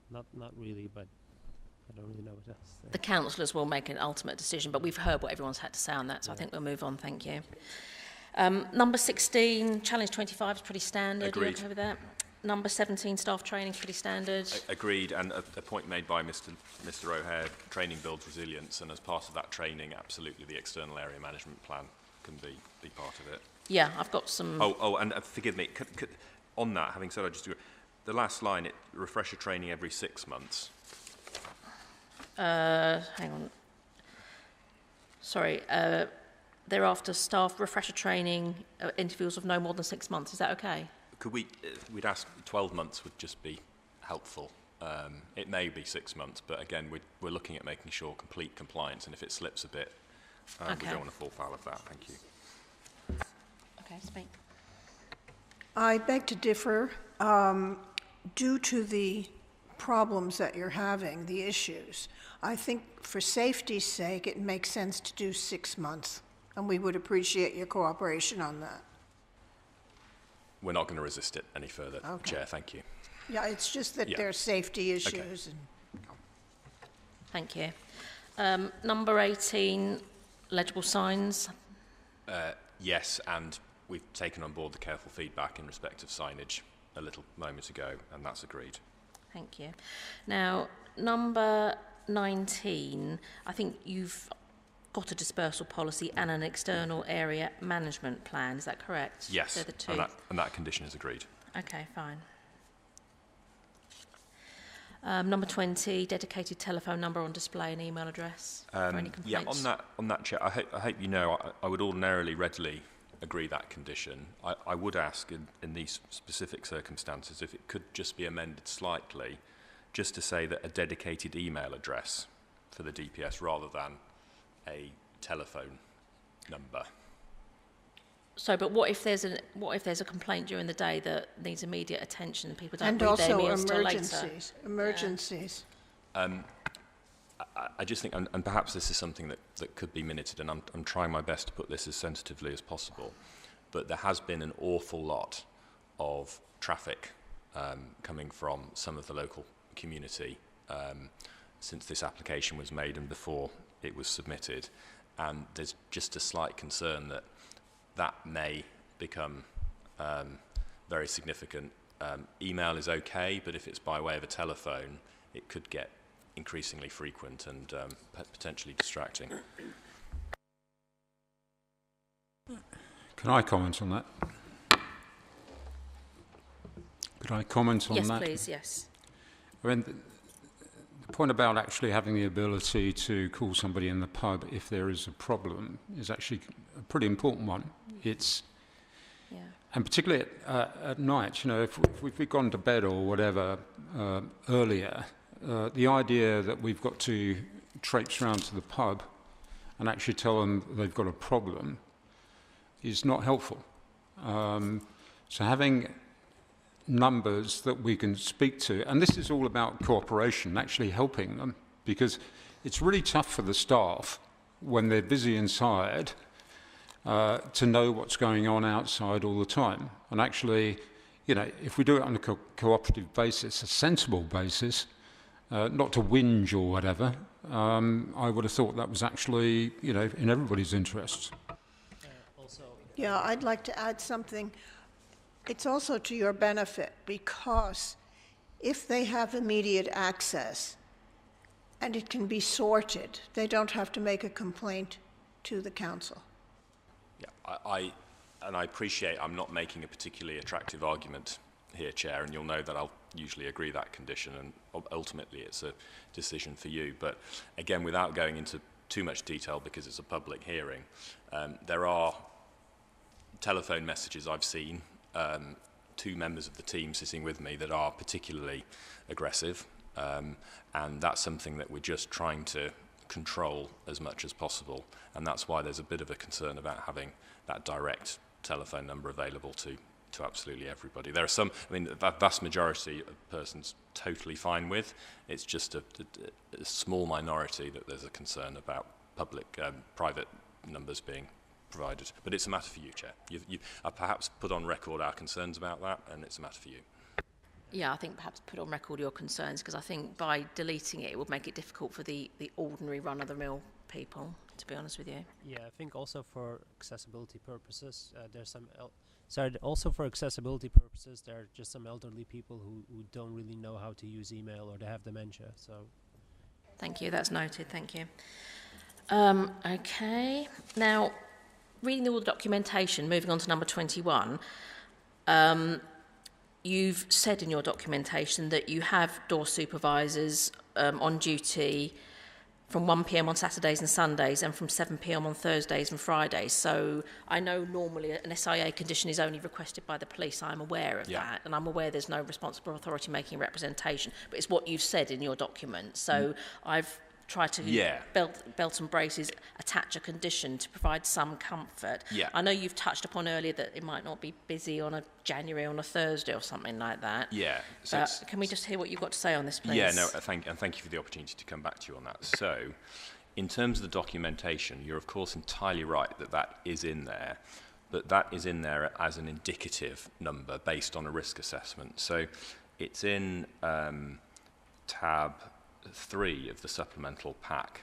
Not really, but I don't really know what else to say. The councillors will make an ultimate decision, but we've heard what everyone's had to say on that, so I think we'll move on. Thank you. Number 16, challenge 25 is pretty standard. Agreed. Are you okay with that? number 17, staff training, pretty standard. Agreed, and a point made by Mr. O'Hare, training builds resilience, and as part of that training, absolutely the external area management plan can be part of it. Yeah, I've got some... And forgive me, on that, having said I just agree, the last line, refresher training every 6 months. Hang on. Sorry. Thereafter, staff refresher training intervals of no more than 6 months. Is that okay? Could we'd ask 12 months would just be helpful. It may be 6 months, but again, we're looking at making sure complete compliance, and if it slips a bit, we don't want to fall foul of that. Thank you. Okay, speak. I beg to differ. Due to the problems that you're having, the issues, I think for safety's sake, it makes sense to do 6 months, and we would appreciate your cooperation on that. We're not going to resist it any further, Okay. Chair. Thank you. Yeah, it's just that Yeah. there are safety issues. Okay. Thank you. Number 18, legible signs. Yes, and we've taken on board the careful feedback in respect of signage a little moment ago, and that's agreed. Thank you. Now, number 19, I think you've got a dispersal policy and an external area management plan. Is that correct? Yes, They're the two. and that condition is agreed. Okay, fine. Number 20, dedicated telephone number on display and email address for any complaints. Yeah, on that, Chair, I hope you know I would ordinarily readily agree that condition. I would ask in these specific circumstances if it could just be amended slightly, just to say that a dedicated email address for the DPS rather than a telephone number. So, but what if there's a complaint during the day that needs immediate attention and people don't And read their also emails till later? emergencies. I just think, and perhaps this is something that could be minuted, and I'm trying my best to put this as sensitively as possible, but there has been an awful lot of traffic coming from some of the local community since this application was made and before it was submitted, and there's just a slight concern that may become very significant. Email is okay, but if it's by way of a telephone, it could get increasingly frequent and potentially distracting. Can I comment on that? Could I comment on Yes, that? please, yes. I mean, the point about actually having the ability to call somebody in the pub if there is a problem is actually a pretty important one. It's, Yeah. and particularly at night, you know, if we've gone to bed or whatever earlier, the idea that we've got to traipse around to the pub and actually tell them they've got a problem is not helpful. So having numbers that we can speak to, and this is all about cooperation, actually helping them, because it's really tough for the staff when they're busy inside to know what's going on outside all the time. And actually, you know, if we do it on a cooperative basis, a sensible basis, not to whinge or whatever, I would have thought that was actually, you know, in everybody's interests. Yeah, I'd like to add something. It's also to your benefit, because if they have immediate access and it can be sorted, they don't have to make a complaint to the council. Yeah, I appreciate I'm not making a particularly attractive argument here, Chair, and you'll know that I'll usually agree that condition, and ultimately it's a decision for you. But again, without going into too much detail because it's a public hearing, there are telephone messages I've seen, two members of the team sitting with me, that are particularly aggressive, and that's something that we're just trying to control as much as possible, and that's why there's a bit of a concern about having that direct telephone number available to absolutely everybody. There are some, I mean, the vast majority of persons totally fine with. It's just a small minority that there's a concern about private numbers being provided. But it's a matter for you, Chair. You've perhaps put on record our concerns about that, and it's a matter for you. Yeah, I think perhaps put on record your concerns, because I think by deleting it, it would make it difficult for the ordinary run-of-the-mill people, to be honest with you. Yeah, I think also for accessibility purposes, there's So also for accessibility purposes, there are just some elderly people who don't really know how to use email or they have dementia. So, Thank you, that's noted, thank you. Okay, now, reading all the documentation, moving on to number 21, you've said in your documentation that you have door supervisors on duty from 1 p.m. on Saturdays and Sundays and from 7 p.m. on Thursdays and Fridays. So I know normally an SIA condition is only requested by the police. I'm aware of that, and I'm aware there's no responsible authority making representation, but it's what you've said in your document. So I've tried to belt and braces attach a condition to provide some comfort. I know you've touched upon earlier that it might not be busy on a January on a Thursday or something like that. So but can we just hear what you've got to say on this, please? Thank you for the opportunity to come back to you on that. So, in terms of the documentation, you're of course entirely right that that is in there, but that is in there as an indicative number based on a risk assessment. So, it's in tab 3 of the supplemental pack,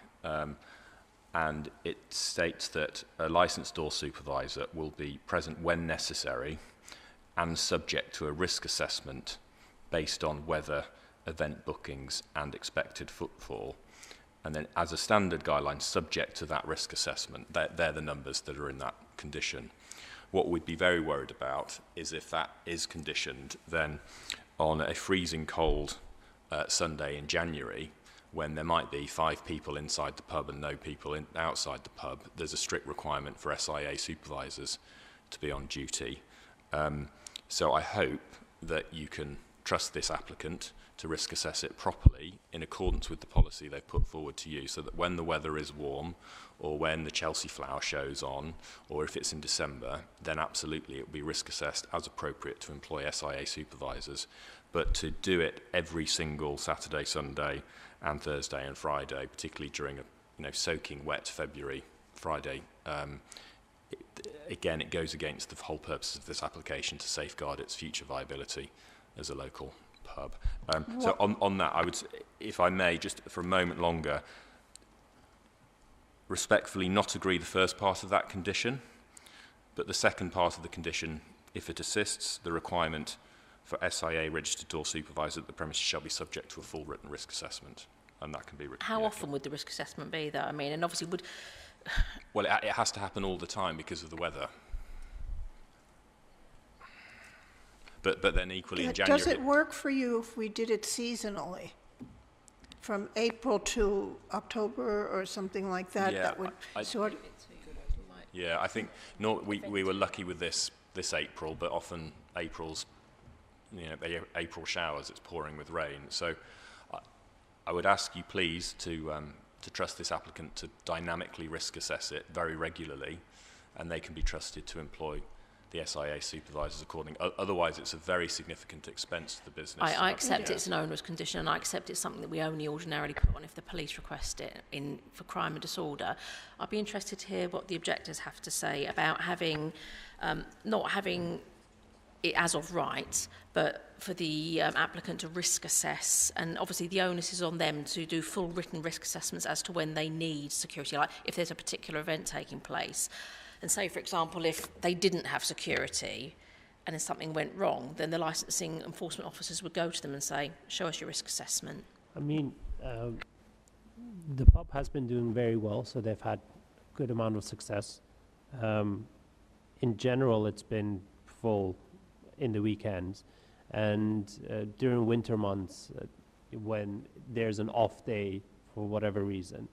and it states that a licensed door supervisor will be present when necessary and subject to a risk assessment based on weather, event bookings and expected footfall. And then as a standard guideline, subject to that risk assessment, they're the numbers that are in that condition. What we'd be very worried about is if that is conditioned then on a freezing cold Sunday in January, when there might be 5 people inside the pub and no people outside the pub, there's a strict requirement for SIA supervisors to be on duty. So I hope that you can trust this applicant to risk assess it properly in accordance with the policy they've put forward to you, so that when the weather is warm or when the Chelsea Flower show's on, or if it's in December, then absolutely it will be risk assessed as appropriate to employ SIA supervisors. But to do it every single Saturday, Sunday and Thursday and Friday, particularly during a soaking wet February Friday, again, it goes against the whole purpose of this application to safeguard its future viability as a local pub. So on that, I would, if I may, just for a moment longer, respectfully not agree the first part of that condition, but the second part of the condition, if it assists, the requirement for SIA registered door supervisor that the premises shall be subject to a full written risk assessment, and that can be written. How often would the risk assessment be, though? I mean, and obviously would... Well, it has to happen all the time because of the weather. But then equally in January... Does it work for you if we did it seasonally? From April to October or something like that? Yeah, that would sort of... Yeah, I think we were lucky with this April, but often April's, April showers, it's pouring with rain. So I would ask you please to trust this applicant to dynamically risk assess it very regularly, and they can be trusted to employ the SIA supervisors accordingly. Otherwise, it's a very significant expense to the business. I accept it's an onerous condition, and I accept it's something that we only ordinarily put on if the police request it for crime and disorder. I'd be interested to hear what the objectors have to say about having, not having it as of right, but for the applicant to risk assess, and obviously the onus is on them to do full written risk assessments as to when they need security, like if there's a particular event taking place. And say, for example, if they didn't have security and then something went wrong, then the licensing enforcement officers would go to them and say, show us your risk assessment. I mean, the pub has been doing very well, so they've had a good amount of success. In general, it's been full in the weekends. And during winter months, when there's an off day for whatever reason,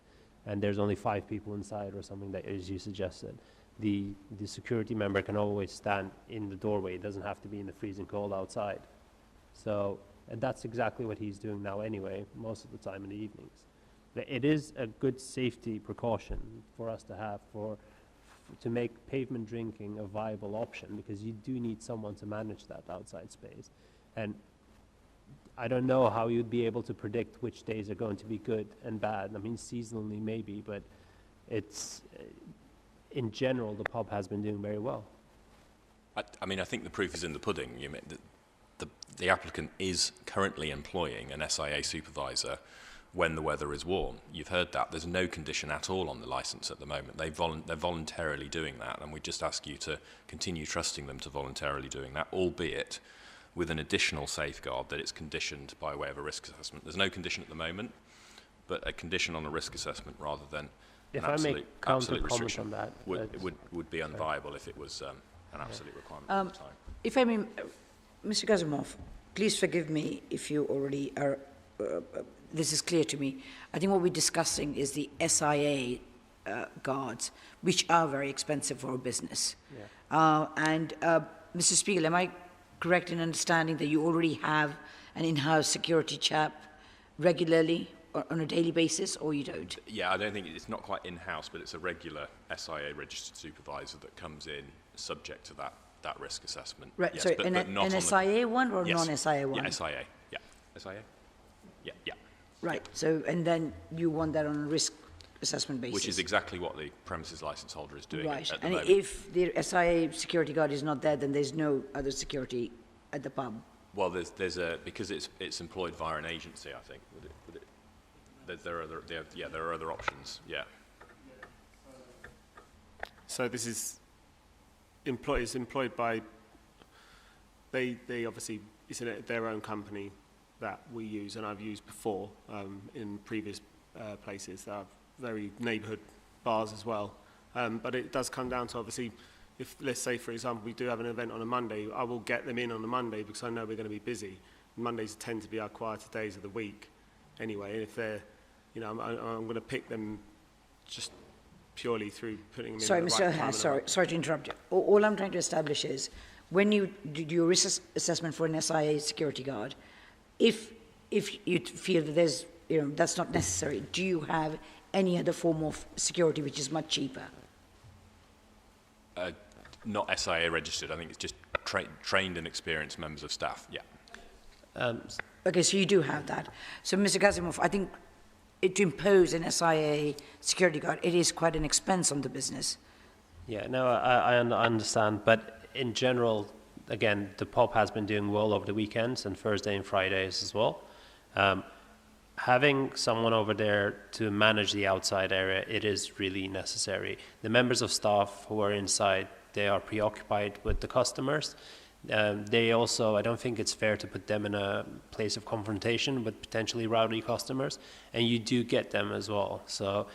and there's only 5 people inside or something that, as you suggested, the security member can always stand in the doorway. It doesn't have to be in the freezing cold outside. So and that's exactly what he's doing now anyway, most of the time in the evenings. It is a good safety precaution for us to have to make pavement drinking a viable option, because you do need someone to manage that outside space. And I don't know how you'd be able to predict which days are going to be good and bad. I mean, seasonally maybe, but it's... in general, the pub has been doing very well. I mean, I think the proof is in the pudding. The applicant is currently employing an SIA supervisor when the weather is warm. You've heard that. There's no condition at all on the licence at the moment. They're voluntarily doing that, and we just ask you to continue trusting them to voluntarily doing that, albeit with an additional safeguard that it's conditioned by way of a risk assessment. There's no condition at the moment, but a condition on a risk assessment rather than If an I absolute, make counter absolute comment restriction on that, would be unviable if it was an absolute requirement all the time. If I may, Mr. Gazimov, please forgive me if you already are, this is clear to me. I think what we're discussing is the SIA guards, which are very expensive for a business. Yeah. Mr. Spiegel, am I correct in understanding that you already have an in-house security chap regularly or on a daily basis, or you don't? Yeah, I don't think it's not quite in-house, but it's a regular SIA registered supervisor that comes in subject to that risk assessment. Right, yes, so but an not on SIA one or Yes. non-SIA one? Yeah, SIA. Yeah, SIA. Yeah. Right, so, and then you want that on a risk assessment basis? Which is exactly what the premises license holder is doing Right, at the and moment. if the SIA security guard is not there, then there's no other security at the pub? Well, there's a because it's employed via an agency, I think. There are other options. Yeah. So this is employed by, they obviously, it's their own company that we use, and I've used before in previous places that are very neighbourhood bars as well. But it does come down to, obviously, if, let's say, for example, we do have an event on a Monday, I will get them in on a Monday because I know we're going to be busy. Mondays tend to be our quieter days of the week anyway. And if they're, you know, I'm going to pick them just purely through putting them Sorry, in the Mr. right O'Hare, time. sorry to interrupt you. All I'm trying to establish is, when you do your risk assessment for an SIA security guard, if you feel that there's, you know, that's not necessary, do you have any other form of security which is much cheaper? Not SIA registered. I think it's just trained and experienced members of staff. Yeah. Okay, so you do have that. So, Mr. Gazimov, I think to impose an SIA security guard, it is quite an expense on the business. Yeah, no, I understand, but in general, again, the pub has been doing well over the weekends and Thursday and Fridays as well. Having someone over there to manage the outside area, it is really necessary. The members of staff who are inside, they are preoccupied with the customers. They also, I don't think it's fair to put them in a place of confrontation with potentially rowdy customers, and you do get them as well. So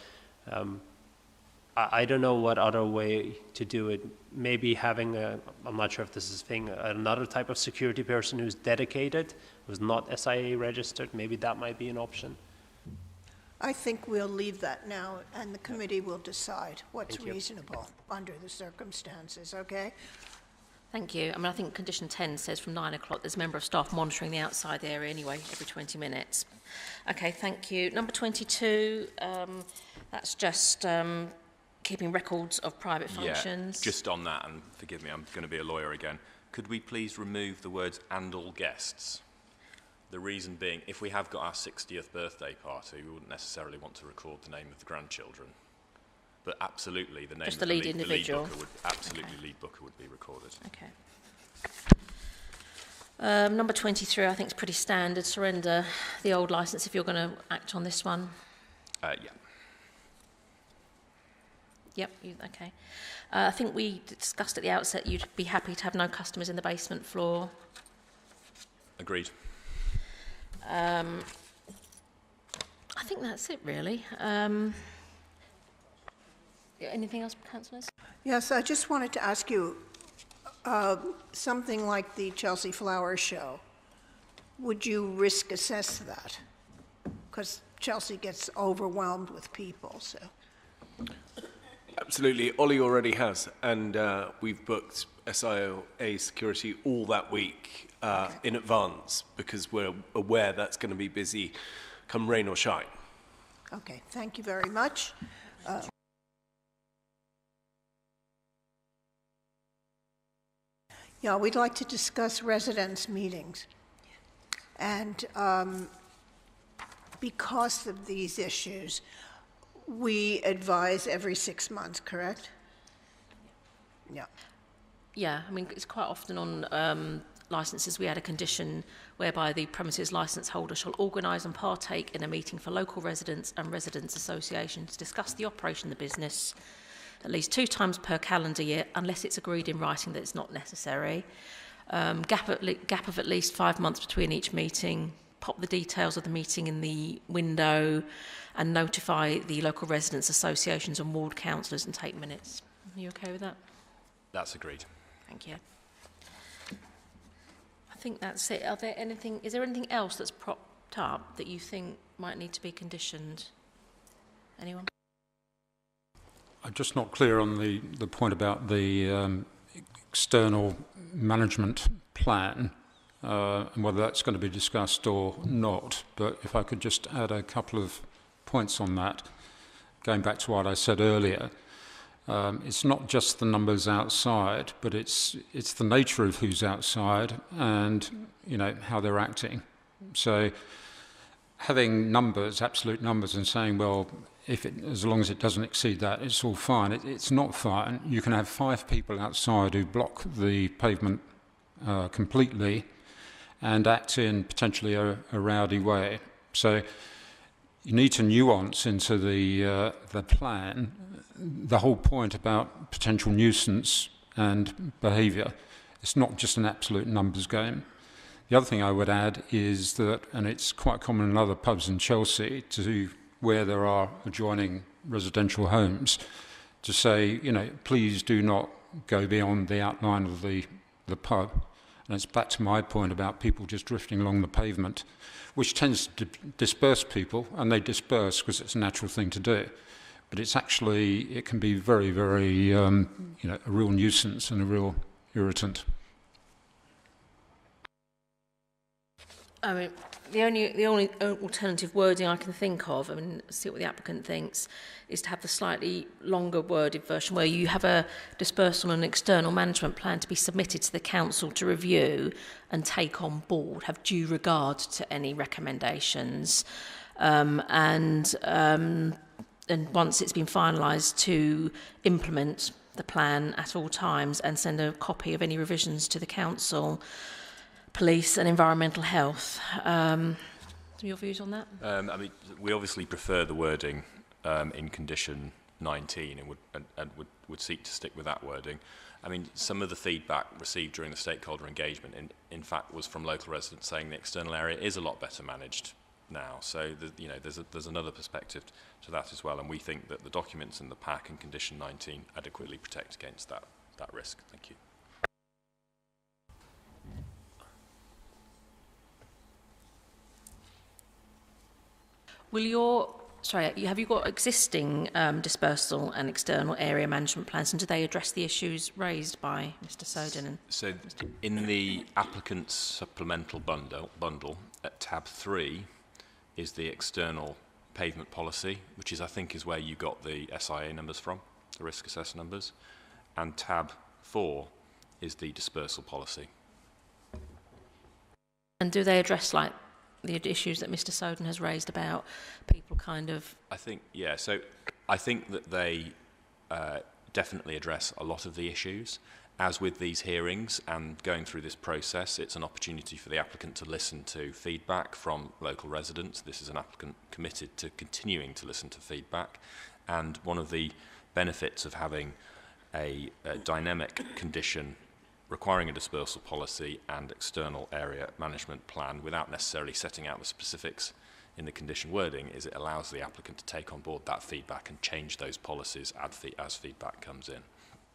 I don't know what other way to do it. Maybe having I'm not sure if this is a thing, another type of security person who's dedicated, who's not SIA registered, maybe that might be an option. I think we'll leave that now, and the committee will decide what's Thank you. reasonable under the circumstances, okay? Thank you. I mean, I think condition 10 says from 9 o'clock there's a member of staff monitoring the outside area anyway, every 20 minutes. Okay, thank you. Number 22, that's just keeping records of private functions. Yeah, just on that, and forgive me, I'm going to be a lawyer again. Could we please remove the words "and all guests"? The reason being, if we have got our 60th birthday party, we wouldn't necessarily want to record the name of the grandchildren. But absolutely, the name Just of the lead individual. lead booker would, absolutely, lead booker would be recorded. Okay. Number 23, I think is pretty standard. Surrender the old licence if you're going to act on this one. Yeah. Yep, okay. I think we discussed at the outset you'd be happy to have no customers in the basement floor. Agreed. I think that's it, really. Anything else, councillors? Yes, I just wanted to ask you, something like the Chelsea Flower Show, would you risk assess that? Because Chelsea gets overwhelmed with people, so. Absolutely. Ollie already has, and we've booked SIA security all that week in advance because we're aware that's going to be busy come rain or shine. Okay, thank you very much. Yeah, we'd like to discuss residence meetings. And because of these issues, we advise every 6 months, correct? Yeah. Yeah, I mean, it's quite often on licences, we had a condition whereby the premises licence holder shall organise and partake in a meeting for local residents and residents' associations to discuss the operation of the business at least 2 times per calendar year, unless it's agreed in writing that it's not necessary. Gap of at least 5 months between each meeting. Pop the details of the meeting in the window and notify the local residents' associations and ward councillors and take minutes. Are you okay with that? That's agreed. Thank you. I think that's it. Is there anything else that's propped up that you think might need to be conditioned? Anyone? I'm just not clear on the point about the external management plan and whether that's going to be discussed or not. But if I could just add a couple of points on that, going back to what I said earlier. It's not just the numbers outside, but it's the nature of who's outside and, you know, how they're acting. So having numbers, absolute numbers, and saying, well, as long as it doesn't exceed that, it's all fine. It's not fine. You can have 5 people outside who block the pavement completely and act in potentially a rowdy way. So you need to nuance into the plan the whole point about potential nuisance and behaviour. It's not just an absolute numbers game. The other thing I would add is that, and it's quite common in other pubs in Chelsea, where there are adjoining residential homes, to say, you know, please do not go beyond the outline of the pub. And it's back to my point about people just drifting along the pavement, which tends to disperse people, and they disperse because it's a natural thing to do. But it can be very, very, a real nuisance and a real irritant. I mean, the only alternative wording I can think of, I mean, see what the applicant thinks, is to have the slightly longer worded version where you have a dispersal and external management plan to be submitted to the council to review and take on board, have due regard to any recommendations, and once it's been finalised, to implement the plan at all times and send a copy of any revisions to the council, police and environmental health. Your views on that? I mean, we obviously prefer the wording in condition 19 and would seek to stick with that wording. I mean, some of the feedback received during the stakeholder engagement, in fact, was from local residents saying the external area is a lot better managed now. So, there's another perspective to that as well, and we think that the documents in the pack and condition 19 adequately protect against that risk. Thank you. Have you got existing dispersal and external area management plans, and do they address the issues raised by Mr. Soden? So, in the applicant's supplemental bundle at tab 3 is the external pavement policy, which I think is where you got the SIA numbers from, the risk assessed numbers, and tab 4 is the dispersal policy. And do they address the issues that Mr. Soden has raised about people kind of... I think that they definitely address a lot of the issues. As with these hearings and going through this process, it's an opportunity for the applicant to listen to feedback from local residents. This is an applicant committed to continuing to listen to feedback. And one of the benefits of having a dynamic condition requiring a dispersal policy and external area management plan without necessarily setting out the specifics in the condition wording is it allows the applicant to take on board that feedback and change those policies as feedback comes in.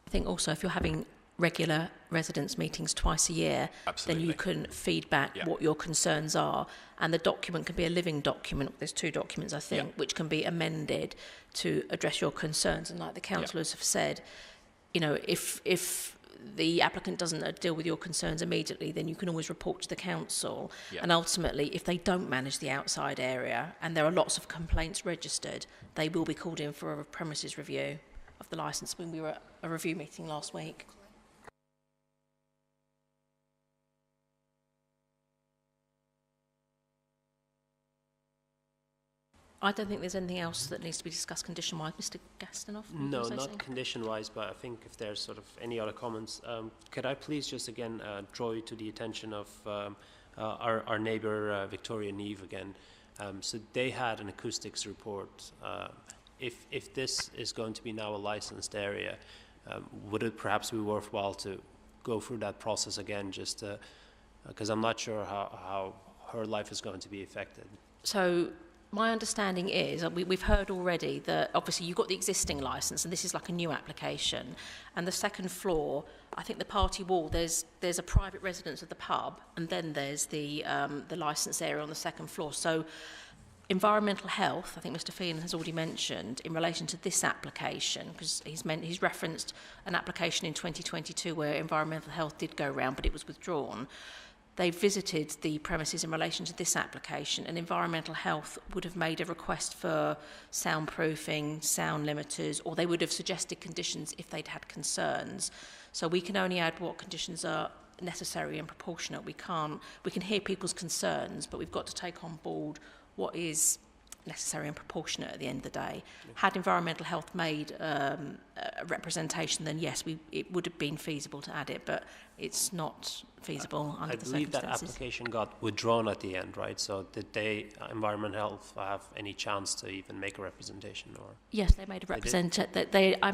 I think also if you're having regular residents meetings twice a year, Absolutely. then you can feedback what your concerns are, and the document can be a living document. There's 2 documents, I think, which can be amended to address your concerns. And like the councillors have said, you know, if the applicant doesn't deal with your concerns immediately, then you can always report to the council. And ultimately, if they don't manage the outside area and there are lots of complaints registered, they will be called in for a premises review of the licence. When we were at a review meeting last week. I don't think there's anything else that needs to be discussed condition-wise. Mr. Gastenhoff? you No, wanna say not something? condition-wise, but I think if there's sort of any other comments, could I please just again draw you to the attention of our neighbour Victoria Neve again. So they had an acoustics report. If this is going to be now a licensed area, would it perhaps be worthwhile to go through that process again, just because I'm not sure how her life is going to be affected? So my understanding is, we've heard already that obviously you've got the existing licence and this is like a new application, and the second floor, I think the party wall, there's a private residence of the pub, and then there's the licence area on the second floor. So environmental health, I think Mr. Phelan has already mentioned in relation to this application, because he's referenced an application in 2022 where environmental health did go round, but it was withdrawn. They visited the premises in relation to this application, and environmental health would have made a request for soundproofing, sound limiters, or they would have suggested conditions if they'd had concerns. So we can only add what conditions are necessary and proportionate. We can hear people's concerns, but we've got to take on board what is necessary and proportionate at the end of the day. Had environmental health made a representation, then yes, it would have been feasible to add it, but it's not feasible under the circumstances. I believe that application got withdrawn at the end, right? So did they, environmental health, have any chance to even make a representation? Or yes, they made a representation.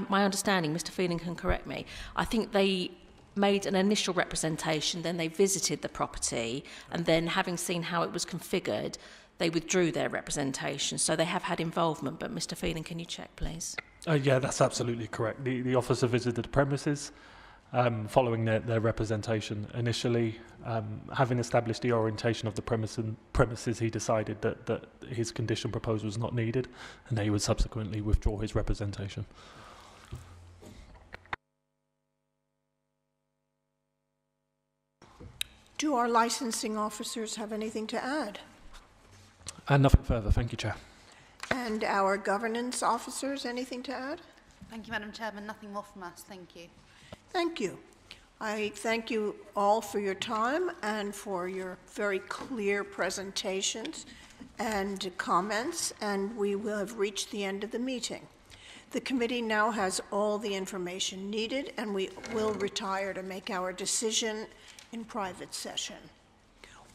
My understanding, Mr. Phelan can correct me, I think they made an initial representation, then they visited the property, and then having seen how it was configured, they withdrew their representation. So they have had involvement, but Mr. Phelan, can you check, please? Yeah, that's absolutely correct. The officer visited the premises following their representation. Initially, having established the orientation of the premises, he decided that his condition proposal was not needed, and he would subsequently withdraw his representation. Do our licensing officers have anything to add? And nothing further. Thank you, Chair. And our governance officers, anything to add? Thank you, Madam Chairman. Nothing more from us. Thank you. Thank you. I thank you all for your time and for your very clear presentations and comments, and we will have reached the end of the meeting. The committee now has all the information needed, and we will retire to make our decision in private session.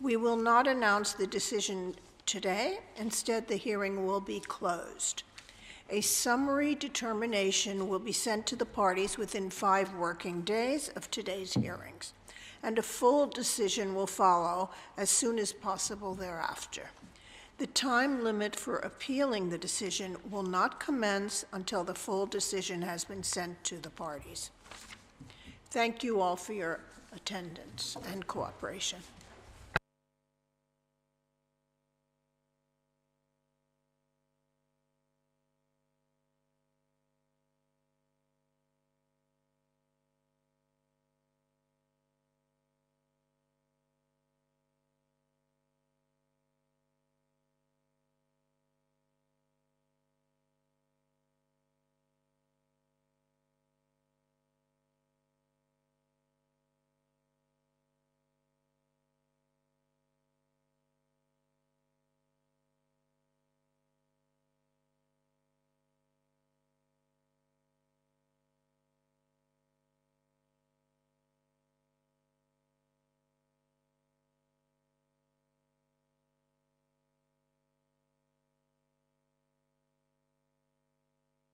We will not announce the decision today. Instead, the hearing will be closed. A summary determination will be sent to the parties within 5 working days of today's hearings, and a full decision will follow as soon as possible thereafter. The time limit for appealing the decision will not commence until the full decision has been sent to the parties. Thank you all for your attendance and cooperation.